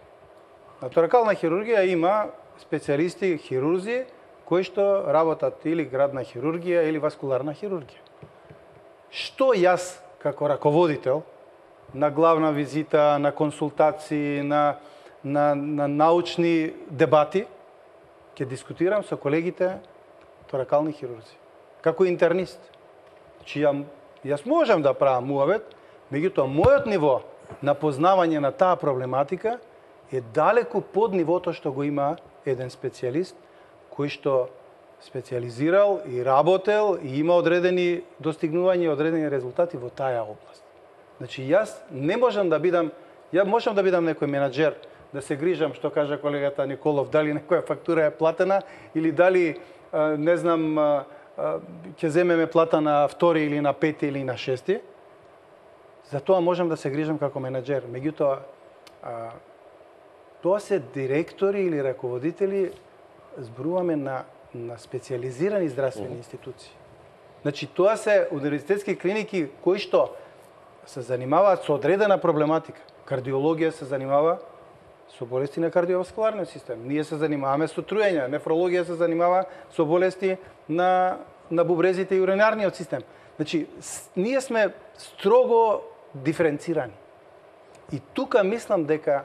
На торакална хирургија има специјалисти хирурзи кои што работат или градна хирургија или васкуларна хирургија. Што јас како раководител на главна визита, на консултации, на научни дебати ќе дискутирам со колегите торакални хирурзи. Како интернист. Јас можам да правам муавет, меѓутоа мојот ниво на познавање на таа проблематика е далеку под нивото што го има еден специјалист кој што специјализирал и работел и има одредени достигнувања и одредени резултати во таа област. Значи јас не можам да бидам, ја можам да бидам некој менаџер, да се грижам што кажа колегата Николов, дали некоја фактура е платена или дали не знам ќе земеме плата на втори или на пети или на шести. За тоа можам да се грижам како менаџер. Меѓутоа, тоа се директори или раководители, зборуваме на специјализирани здравствени институции. Значи, тоа се универзитетски клиники кои што се занимаваат со одредена проблематика. Кардиологија се занимава со болести на кардиоваскуларниот систем. Ние се занимаваме со труење. Нефрологија се занимава со болести на бубрезите и уринарниот систем. Значи, ние сме строго диференцирани. И тука мислам дека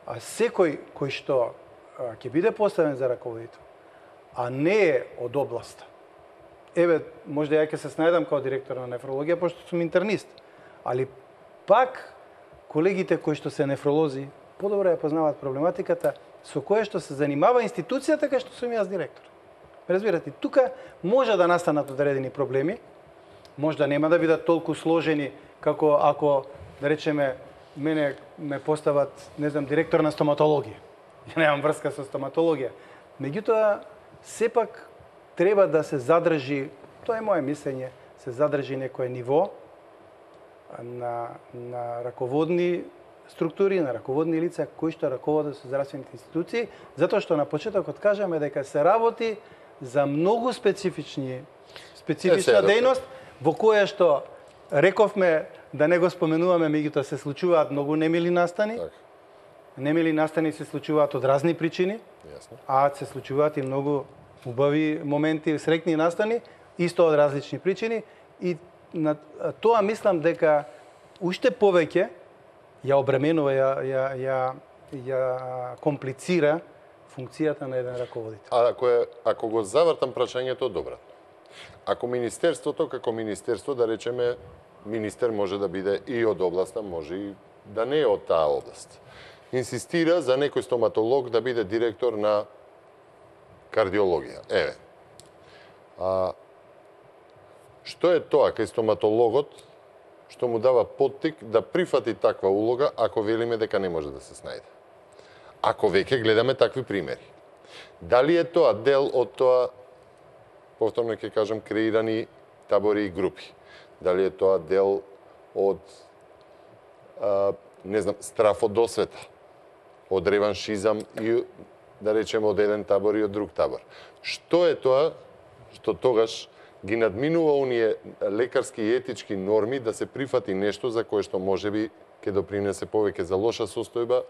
секој кој што ќе биде поставен за раководител, а не е од областа. Еве, можда ја ќе се снајдам како директор на нефрологија, пошто сум интернист. Али пак колегите кои што се нефролози подобро ја познаваат проблематиката со која што се занимава институцијата кај што сум јас директор. Разбирате, тука може да настанат одредени проблеми, можда нема да бидат толку сложени како ако, да речеме, мене ме постават, не знам, директор на стоматологија. Ја немам врска со стоматологија. Меѓутоа, сепак треба да се задржи, тоа е моје мислење, се задржи некое ниво на раководни структури, на раководни лица кои што раководат со здравствените институции, затоа што на почетокот кажаме дека се работи за многу специфична дејност, во која што рековме да не го споменуваме, меѓутоа се случуваат многу немили настани. Немили настани се случуваат од разни причини, а се случуваат и многу убави моменти, среќни настани, исто од различни причини. И на тоа мислам дека уште повеќе ја обременува, ја комплицира функцијата на еден раководител. Ако го завртам прашањето добро. Ако министерството како министерство, да речеме, министер може да биде и од областа, може и да не е од таа област, инсистира за некој стоматолог да биде директор на кардиологија. Еве. Што е тоа кај стоматологот што му дава поттик да прифати таква улога ако велиме дека не може да се снајде? Ако веќе гледаме такви примери. Дали е тоа дел од тоа, повторно ќе кажам, креирани табори и групи? Дали е тоа дел од, не знам, страф од досвета, од реваншизам и, да речеме, од еден табор и од друг табор? Што е тоа што тогаш ги надминува оние лекарски и етички норми да се прифати нешто за кое што можеби ќе допринесе повеќе за лоша состојба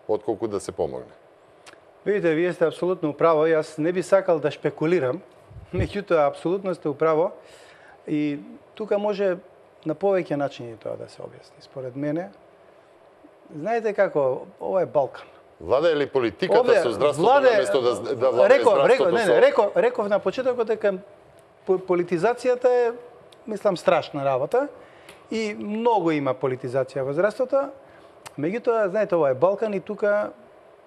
отколку да се помогне? Видите, вие сте апсолутно управо. Јас не би сакал да шпекулирам, меѓутоа апсолутно сте управо. И тука може на повеќе начини тоа да се објасни. Според мене, знаете како, ова е Балкан. Влада ли политиката со здравството наместо да владае здравството? Реков на почетокот дека политизацијата е, мислам, страшна работа и многу има политизација во здравството. Меѓутоа, знаете, ова е Балкан и тука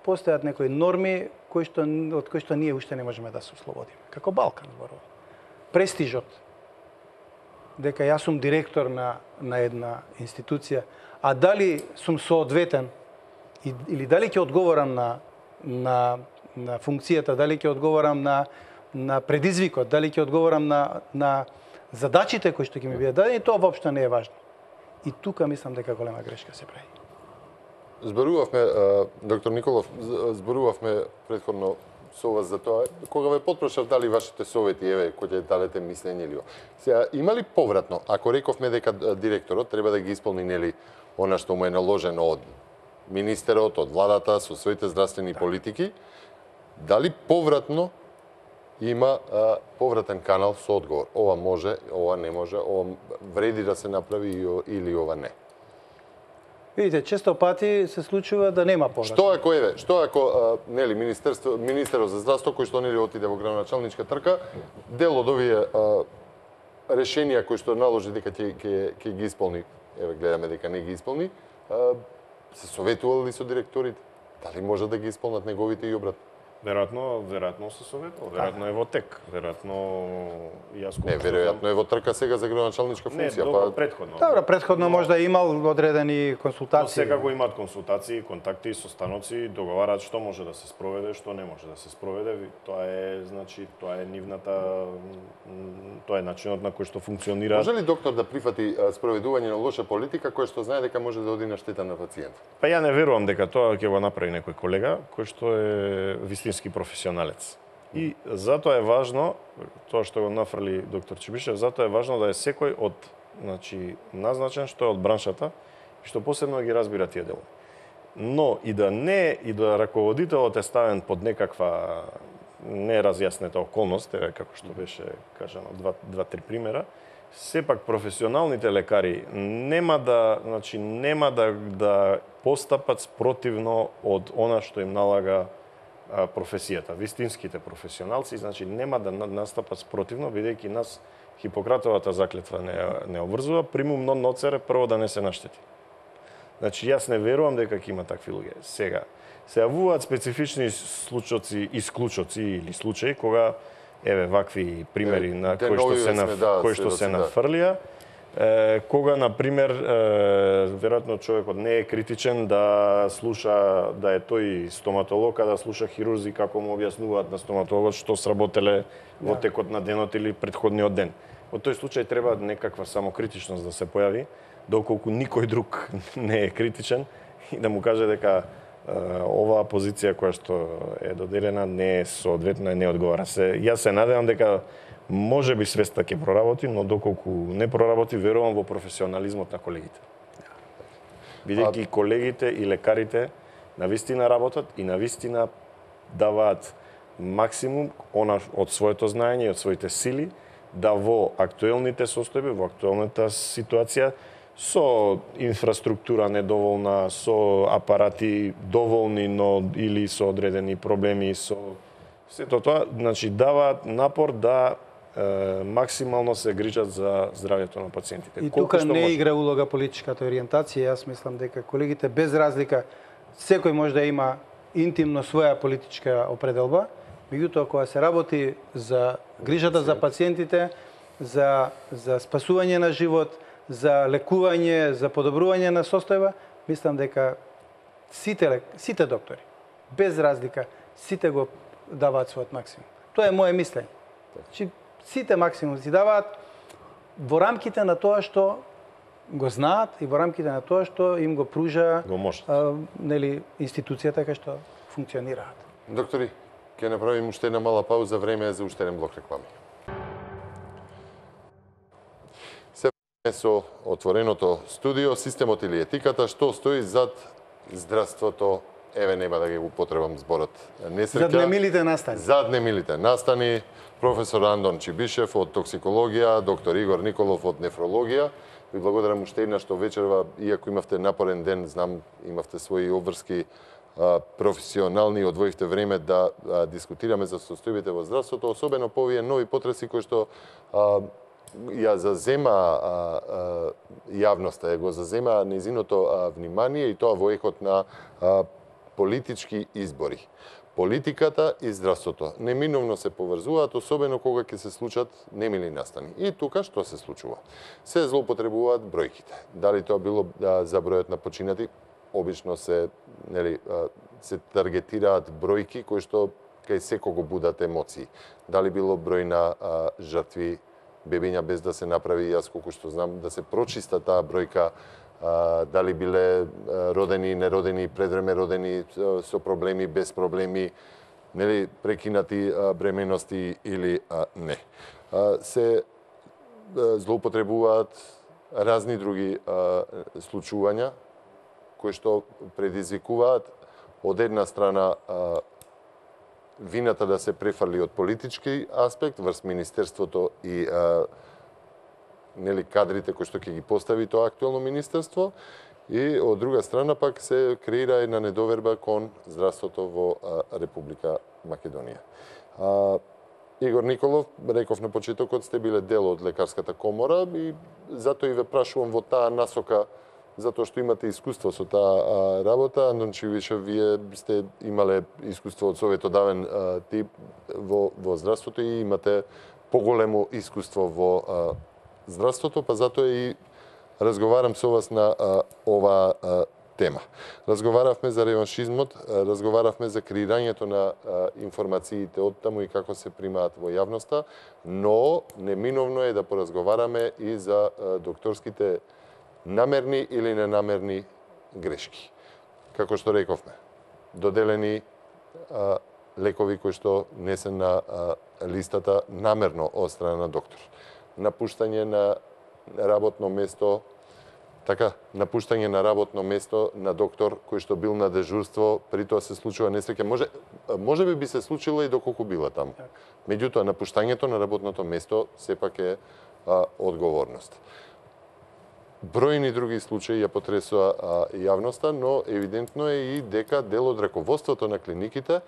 постојат некои норми од кои што ние уште не можеме да се ослободиме. Како Балкан зборува. Престижот. Дека јас сум директор на една институција, а дали сум соодветен или дали ќе одговорам на функцијата, дали ќе одговорам на предизвикот, дали ќе одговорам на задачите кои што ќе ми бидат дадени, тоа воопшто не е важно. И тука мислам дека голема грешка се прави. Зборувавме, доктор Николов, зборувавме претходно со вас за тоа. Кога ве потпрашав дали вашите совети, еве, кој ќе дадете мислење или сега, има ли повратно, ако рековме дека директорот треба да ги исполни, нели, она што му е наложено од министерот, од владата, со своите здравствени политики, дали повратно има повратен канал со одговор? Ова може, ова не може, ова вреди да се направи или ова не? Видите, често пати се случува да нема поврат. Што ако нели министерот за здравство кој што нели отиде во градоначалничка трка, дел од овие решенија кои што наложи дека ќе ги исполни, еве гледаме дека не ги исполни, се советували со директорите? Дали може да ги исполнат неговите и обратно? Веројатно се советувал, веројатно е во тек, веројатно јас Не, веројатно е во трка сега за градоначалничка функција, добро, предходно. Добро, предходно може да имал одредени Но консултации. сега го имаат консултации, контакти со станоци, договараат што може да се спроведе, што не може да се спроведе. Тоа е, значи, тоа е нивната, тоа е начинот на кој што функционира. Може ли доктор да прифати спроведување на лоша политика која што знае дека може да оди на штета на пациент? Па ја не верувам дека тоа ќе го направи некој колега кој што е вистински професионалец. И затоа е важно, тоа што го нафрли доктор Чибишев, затоа е важно да е секој од, значи, назначен што е од браншата и што посебно ги разбира тие делови. Но и да раководителот е ставен под некаква неразјаснета околност, еве како што беше кажано два-три примера, сепак професионалните лекари нема да постапат спротивно од она што им налага професијата. Вистинските професионалци, значи, нема да настапат спротивно, бидејќи нас Хипократовата заклетва не обврзува, примум нон ноцере, прво да не се наштети. Значи, јас не верувам дека ќе има такви луѓе. Сега, се јавуваат специфични случоци, исклучоци или случаи, кога, еве, вакви примери на кои што се нафрлија, кога, например, веројатно човекот не е критичен да слуша, да е тој стоматолог, а да слуша хирурзи како му објаснуваат на стоматологот што сработеле во текот на денот или претходниот ден. Во тој случај треба некаква самокритичност да се појави, доколку никој друг не е критичен и да му каже дека оваа позиција која што е доделена не е соодветна и не одговара. Јас се надевам дека може би свеста ќе проработи, но доколку не проработи, верувам во професионализмот на колегите. Бидејќи колегите и лекарите навистина работат и навистина даваат максимум од своето знаење и од своите сили да во актуелните состојби, во актуелната ситуација, со инфраструктура недоволна, со апарати доволни, но или со одредени проблеми, со сето тоа, значи даваат напор да максимално се грижат за здравјето на пациентите. И тука не игра улога политичката ориентација. Јас мислам дека колегите без разлика, секој може да има интимно своја политичка определба, меѓутоа кога се работи за грижата за пациентите, за спасување на живот, за лекување, за подобрување на состојба, мислам дека сите доктори, без разлика, сите го даваат својот максимум. Тоа е моје мислење. Значи, сите максимум си даваат во рамките на тоа што го знаат и во рамките на тоа што им го пружа нели институцијата кај што функционираат. Доктори, ќе направиме уште една мала пауза, време е за уште еден блок реклами. Со отвореното студио, системот или етиката, што стои зад здравството, еве нема да ги употребам зборот несреќа. Зад немилите настани. Зад немилите настани, професор Андон Чибишев од токсикологија, доктор Игор Николов од нефрологија. Ви благодарам уште една што вечерва, иако имавте напорен ден, знам, имавте своји обврски професионални, одвоивте време да дискутираме за состојбите во здравството, особено по овие нови потреси кои што ја зазема јавноста, го зазема незиното внимание и тоа во ехот на политички избори. Политиката и здравството неминовно се поврзуваат, особено кога ќе се случат немили настани. И тука што се случува? Се злоупотребуваат бројките. Дали тоа било за бројот на починати, обично се таргетираат бројки кои што кај секого будат емоции. Дали било број на жртви, бебиња без да се направи, јас колку што знам, да се прочиста таа бројка, дали биле родени, неродени, предвреме родени, со проблеми, без проблеми, нели прекинати бременности или не. Се злоупотребуваат разни други случувања кои што предизвикуваат од една страна вината да се префрли од политички аспект врз министерството и нели кадрите кои што ќе ги постави тоа актуелно министерство, и од друга страна пак се креира една недоверба кон здравството во Република Македонија. Игор Николов, реков на почетокот, сте биле дел од Лекарската комора и затоа и ве прашувам во таа насока, затоа што имате искуство со таа работа. Андон Чивишев, вие сте имале искуство од советодавен тип во здравството и имате поголемо искуство во здравството, па затоа и разговарам со вас на оваа тема. Разговаравме за реваншизмот, разговаравме за креирањето на информациите од таму и како се примаат во јавноста, но неминовно е да поразговараме и за докторските намерни или ненамерни грешки. Како што рековме, доделени лекови кои што не се на листата намерно од страна на доктор. Напуштање на работно место, напуштање на работно место на доктор кој што бил на дежурство, при тоа се случува несреќа. Може би се случило и доколку била таму. Меѓутоа, напуштањето на работното место сепак е одговорност. Бројни други случаи ја потресува јавноста, но евидентно е и дека дел од раководството на клиниките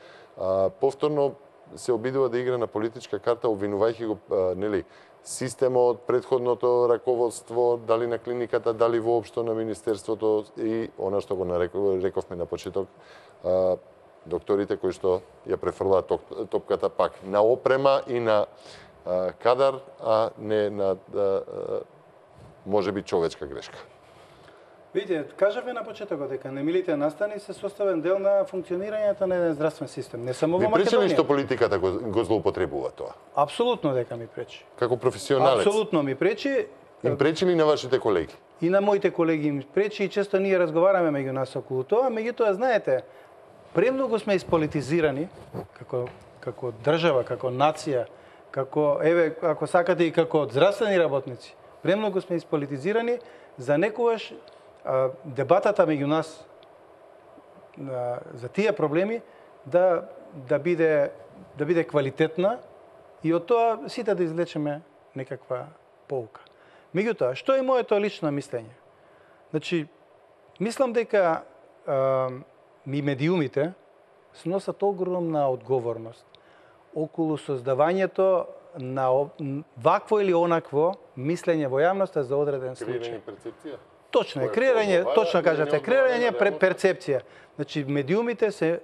повторно се обидува да игра на политичка карта, обвинувајќи го нели системот, претходното раководство, дали на клиниката, дали воопшто на министерството и она што го рековме на почеток, докторите кои што ја префрлаат топката пак на опрема и на кадар, а не на можеби човечка грешка. Видите, кажавме на почетокот дека немилите настани се составен дел на функционирањето на еден здравствен систем, не само во Македонија. Ви пречи ли што политиката го злоупотребува тоа? Апсолутно дека ми пречи. Како професионалец? Апсолутно ми пречи. Им пречи ли на вашите колеги? И на моите колеги им пречи и често ние разговараме меѓу нас околу тоа, меѓутоа знаете, премногу сме исполитизирани како држава, како нација, ако сакате и како здравствени работници. Премногу сме исполитизирани за некогаш дебатата меѓу нас за тие проблеми да биде квалитетна и од тоа сите да извлечеме некаква поука. Меѓутоа, што е моето лично мислење? Значи, мислам дека медиумите сносат огромна одговорност околу создавањето на вакво или онакво мислење во јавноста за одреден случај. Креирање перцепција? Точно е, точно кажате, креирање перцепција. Значи, медиумите се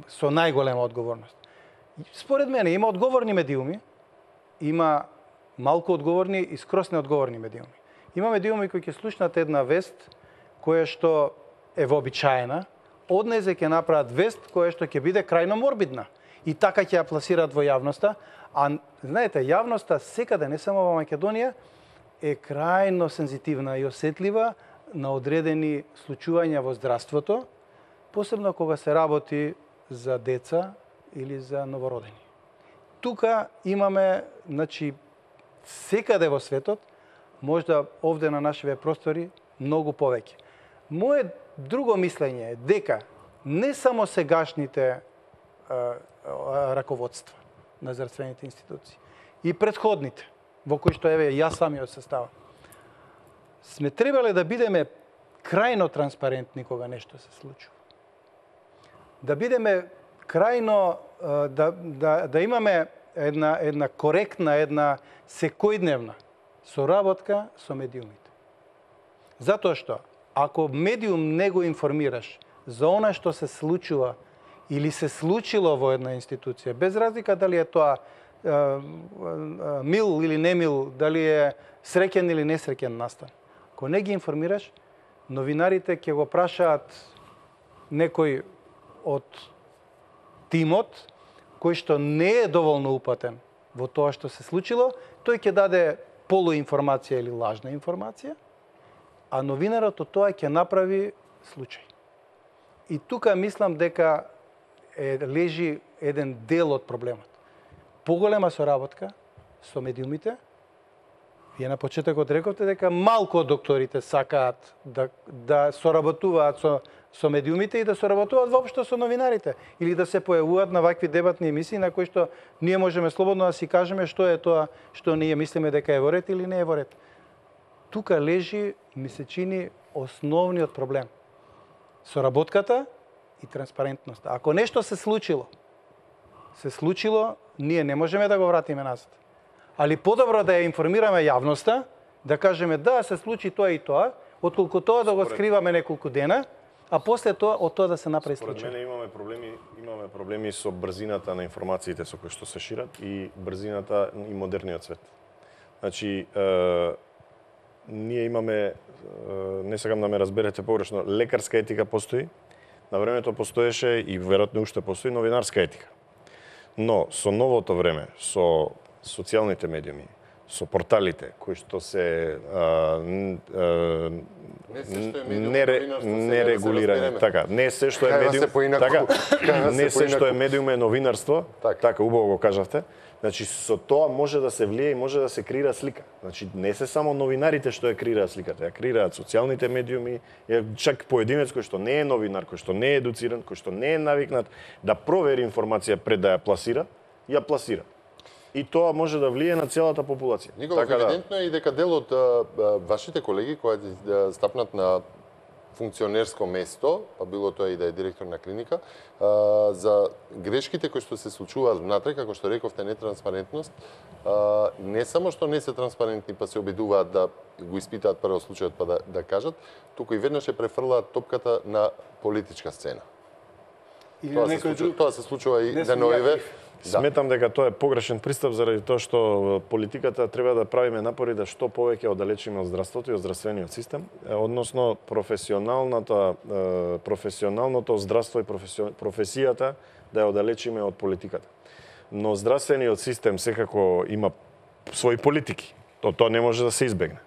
со најголема одговорност. Според мене, има одговорни медиуми, има малку одговорни и скрос неодговорни медиуми. Има медиуми кои ќе слушнат една вест која што е вообичаена, од незе ќе направат вест која што ќе биде крајно морбидна. И така ќе ја пласираат во јавноста. А, знаете, јавноста секаде, не само во Македонија, е крајно сензитивна и осетлива на одредени случувања во здравството, посебно кога се работи за деца или за новородени. Тука имаме, значи, секаде во светот, можда овде на нашиве простори, многу повеќе. Моje друго мислење е дека не само сегашните раководства на здравствените институции и претходните, во кои што еве јас самиот се ставам, сме требале да бидеме крајно транспарентни кога нешто се случува. Да бидеме крајно да имаме една коректна, една секојдневна соработка со медиумите. Затоа што ако медиум не го информираш за она што се случува или се случило во една институција, без разлика дали е тоа мил или немил, дали е среќен или несреќен настан. Ако не ги информираш, новинарите ќе го прашаат некој од тимот, кој што не е доволно упатен во тоа што се случило, тој ќе даде полуинформација или лажна информација, а новинарот од тоа ќе направи случај. И тука мислам дека лежи еден дел од проблемот. Поголема соработка со медиумите. Вие на почетокот рековте дека малку од докторите сакаат да соработуваат со медиумите и да соработуваат воопшто со новинарите или да се појавуваат на вакви дебатни емисии на кои што ние можеме слободно да си кажеме што е тоа што ние мислиме дека е во ред или не е во ред. Тука лежи, ми се чини, основниот проблем. Соработката и транспарентноста. Ако нешто се случило, ние не можеме да го вратиме назад. Али подобро да ја информираме јавноста, да кажеме да, се случи тоа и тоа, отколку тоа да го скриваме неколку дена, а после тоа од тоа да се направи случај. Според мене имаме проблеми со брзината на информациите со кои што се шират и брзината и модерниот свет. Значи, ние имаме, не сакам да ме разберете погрешно, лекарска етика постои, на времето постоеше и веројатно уште постои новинарска етика. Но со новото време, со социјалните медиуми, со порталите кои што се нерегулирани, така, не се што е медиум, така, не се што е медиум е новинарство, така убаво го кажавте. Значи со тоа може да се влие и може да се креира слика. Значи не се само новинарите што ја креираат сликата, ја креираат социјалните медиуми, чак поединец кој што не е новинар, кој што не е едуциран, кој што не е навикнат да провери информација пред да ја пласира, ја пласира. И тоа може да влие на целата популација. Николов, така евидентно е и дека дел од вашите колеги кои стапнат на функционерско место, па било тоа и да е директор на клиника, за грешките кои што се случуваат внатре, како што рековте, нетранспарентност, не само што не се транспарентни, па се обидуваат да го испитаат прво случајот па да кажат, туку и веднаш ја префрлаат топката на политичка сцена. Тоа се случува и деновиве. Сметам дека тоа е погрешен пристап заради тоа што политиката треба да правиме напори да што повеќе оддалечиме од здравството и од здравствениот систем, односно професионалното здравство и професијата да ја оддалечиме од политиката. Но здравствениот систем секако има своји политики. Тоа не може да се избегне.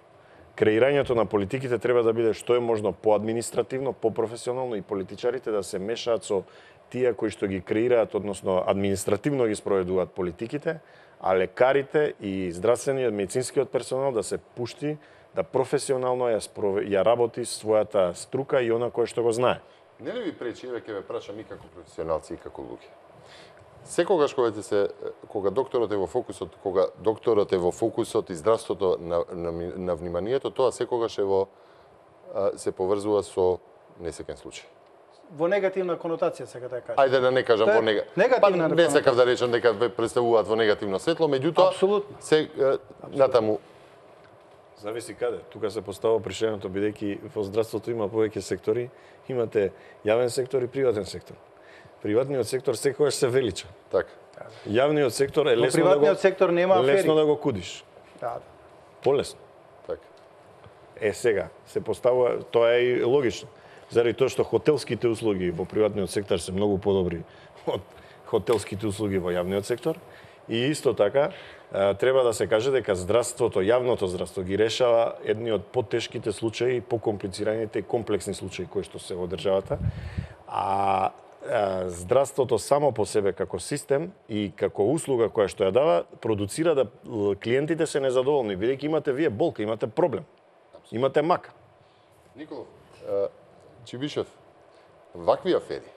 Креирањето на политиките треба да биде што е можно поадминистративно, попрофесионално и политичарите да се мешаат со тие кои што ги креираат, односно административно ги спроведуваат политиките, а лекарите и здравствениот медицинскиот персонал да се пушти да професионално ја работи својата струка и она кое што го знае. Не ли ви пречи, еве ќе ве прашам и како професионалци и како луѓе. Секогаш кога докторот е во фокусот и здравството на вниманието, тоа секогаш се поврзува со несеќен случај. Во негативна конотација, сега да кажам. Ајде да не кажам во негативна. Не сакав да речам дека ве представуваат во негативно светло, меѓутоа се натаму. Зависи каде. Тука се поставува прашањето, бидејќи во здравството има повеќе сектори, имате јавен сектор и приватен сектор. Приватниот сектор секогаш се велича. Така. Јавниот сектор е лесно да го кудиш. Да. Полесно. Така. Сега се поставува, тоа е и логично. Заради тоа што хотелските услуги во приватниот сектор се многу подобри од хотелските услуги во јавниот сектор. И исто така, треба да се каже дека здравството, јавното здравство ги решава едни од потешките случаи, покомплицираните и комплексни случаи кои што се во државата. А здравството само по себе како систем и како услуга која што ја дава, продуцира да клиентите се незадоволни, бидејќи имате вие болка, имате проблем, имате мака. Николов, Чибишев, вакви афери,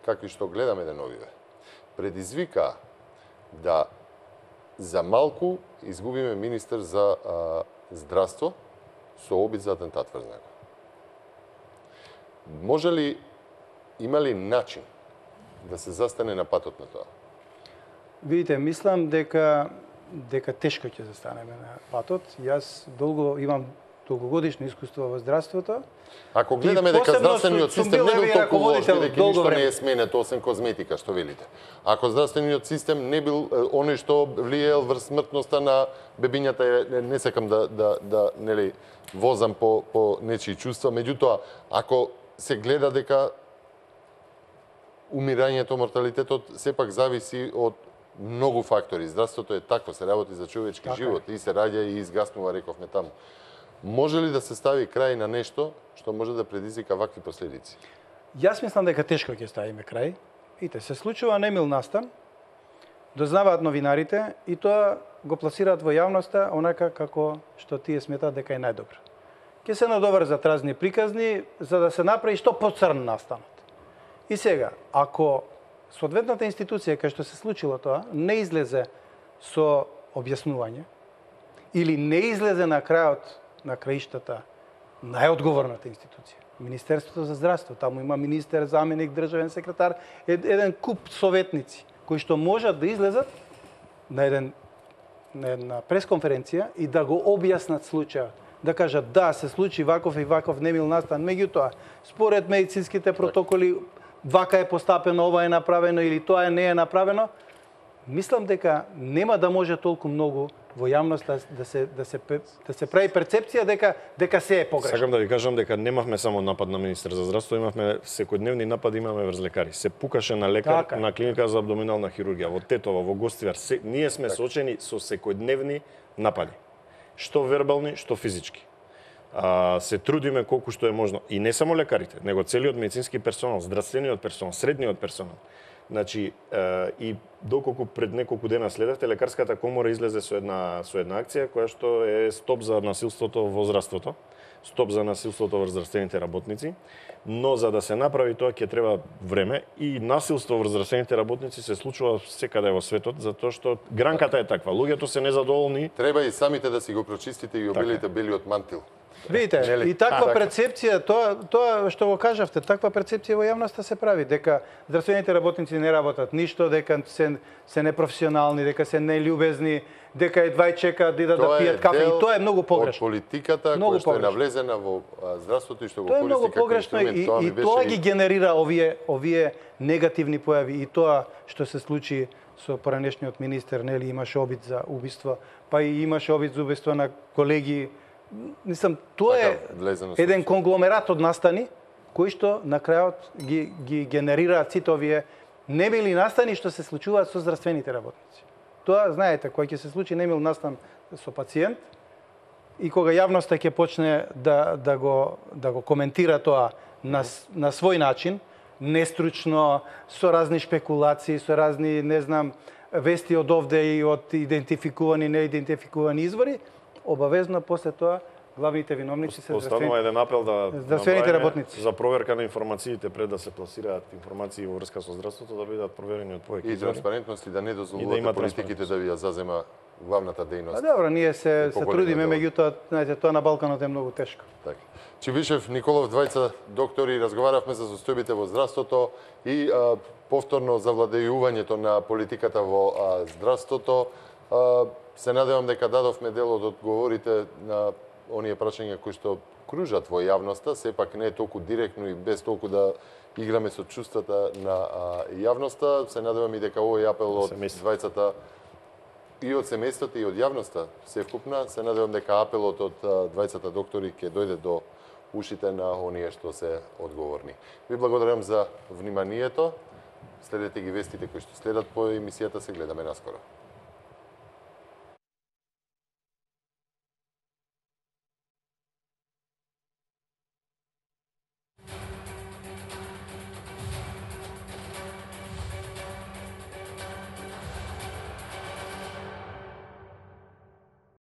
какви што гледаме деновиве, предизвика да за малку изгубиме министер за здравство со обид за атентат врз него. Може ли, има ли начин да се застане на патот на тоа? Видите, мислам дека тешко ќе застанеме на патот. Јас имам долгогодишно искуство во здравството. Ако гледаме дека здравствениот систем не бил толку лош, бидејќи ништо не е сменето освен козметика, што велите. Ако здравствениот систем не бил оној што влијаел врз смртноста на бебињата, не сакам да нели возам по нечии чувства, меѓутоа ако се гледа дека умирањето, морталитетот сепак зависи од многу фактори. Здравството е такво, се работи за човечки живот и се раѓа и изгаснува, рековме таму. Може ли да се стави крај на нешто што може да предизвика вакви последици? Јас мислам дека тешко ќе ставиме крај. Ите, се случува немил настан, дознаваат новинарите и тоа го пласираат во јавноста онака како што тие сметаат дека е најдобро. Ке се надоврзат разни приказни за да се направи што поцрн настанот. И сега, ако соодветната институција кај што се случило тоа не излезе со објаснување или не излезе на крајот на краиштата најодговорната институција, Министерството за здравство, таму има министер, заменик, државен секретар, еден куп советници кои што можат да излезат на една пресконференција и да го објаснат случајот, да кажат да, се случи ваков и ваков немил настан, меѓутоа, според медицинските протоколи, вака е постапено, ова е направено или тоа не е направено, мислам дека нема да може толку многу во јавноста да се прави перцепција дека се е погрешно. Сакам да ви кажам дека немавме само напад на министер за здравство, имавме секојдневни напади, имаме врз лекари. Се пукаше на лекар на клиника за абдоминална хирургија во Тетово, во Гостивар. Ние сме соочени со секојдневни напади. Што вербални, што физички. Се трудиме колку што е можно. И не само лекарите, него целиот медицински персонал, здравствениот персонал, средниот персонал. Значи, и доколку пред неколку дена следевте, Лекарската комора излезе со една акција која што е стоп за насилството во здравството, стоп за насилството врз здравствените работници, но за да се направи тоа ќе треба време и насилство врз здравствените работници се случува секаде во светот, затоа што гранката е таква. Луѓето се незадоволни. Треба и самите да си го прочистите и обилите белиот мантил. Видите, и таква перцепција, тоа што го кажавте, таква перцепција во јавноста се прави, дека здравствените работници не работат ништо, дека се непрофесионални, дека се нељубезни, дека едва чекаат да идат да пијат кафе, и тоа е многу погрешно. Од политиката која што е навлезена во здравството и што го користи како инструмент. Тоа е многу погрешно и тоа ги генерира овие негативни појави, и тоа што се случи со поранешниот министер, нели, имаше обид за убиство, па и имаше обид за убиство на колеги. Мислам, тоа е еден конгломерат од настани кои што на крајот ги генерираат сите овие немили настани што се случуваат со здравствените работници. Тоа, знаете, кога ќе се случи немил настан со пациент и кога јавноста ќе почне да го коментира тоа на свој начин, нестручно, со разни шпекулации, со разни, не знам, вести од овде и од идентификувани, неидентификувани извори, обавезно после тоа главните виновници се останува еден апел здравствените работници за проверка на информациите пред да се пласираат информации во врска со здравството, да бидат проверени од повеќе и транспарентност и да не дозволувате политиките да ви ја зазема главната дејност. Добро, ние се трудиме, меѓутоа, знаете, тоа на Балканот е многу тешко. Така. Чивишев, Николов, двајца доктори, разговаравме за состојбите во здравството и повторно завладејувањето на политиката во здравството. Се надевам дека дадовме дел од одговорите на оние прашања кои што кружат во јавноста, сепак не е толку директно и без толку да играме со чувствата на јавноста. Се надевам и дека овој апел од двајцата и од семејството и од јавноста севкупна, се надевам дека апелот од двајцата доктори ќе дојде до ушите на оние што се одговорни. Ви благодарам за вниманието. Следете ги вестите кои што следат по емисијата, се гледаме наскоро.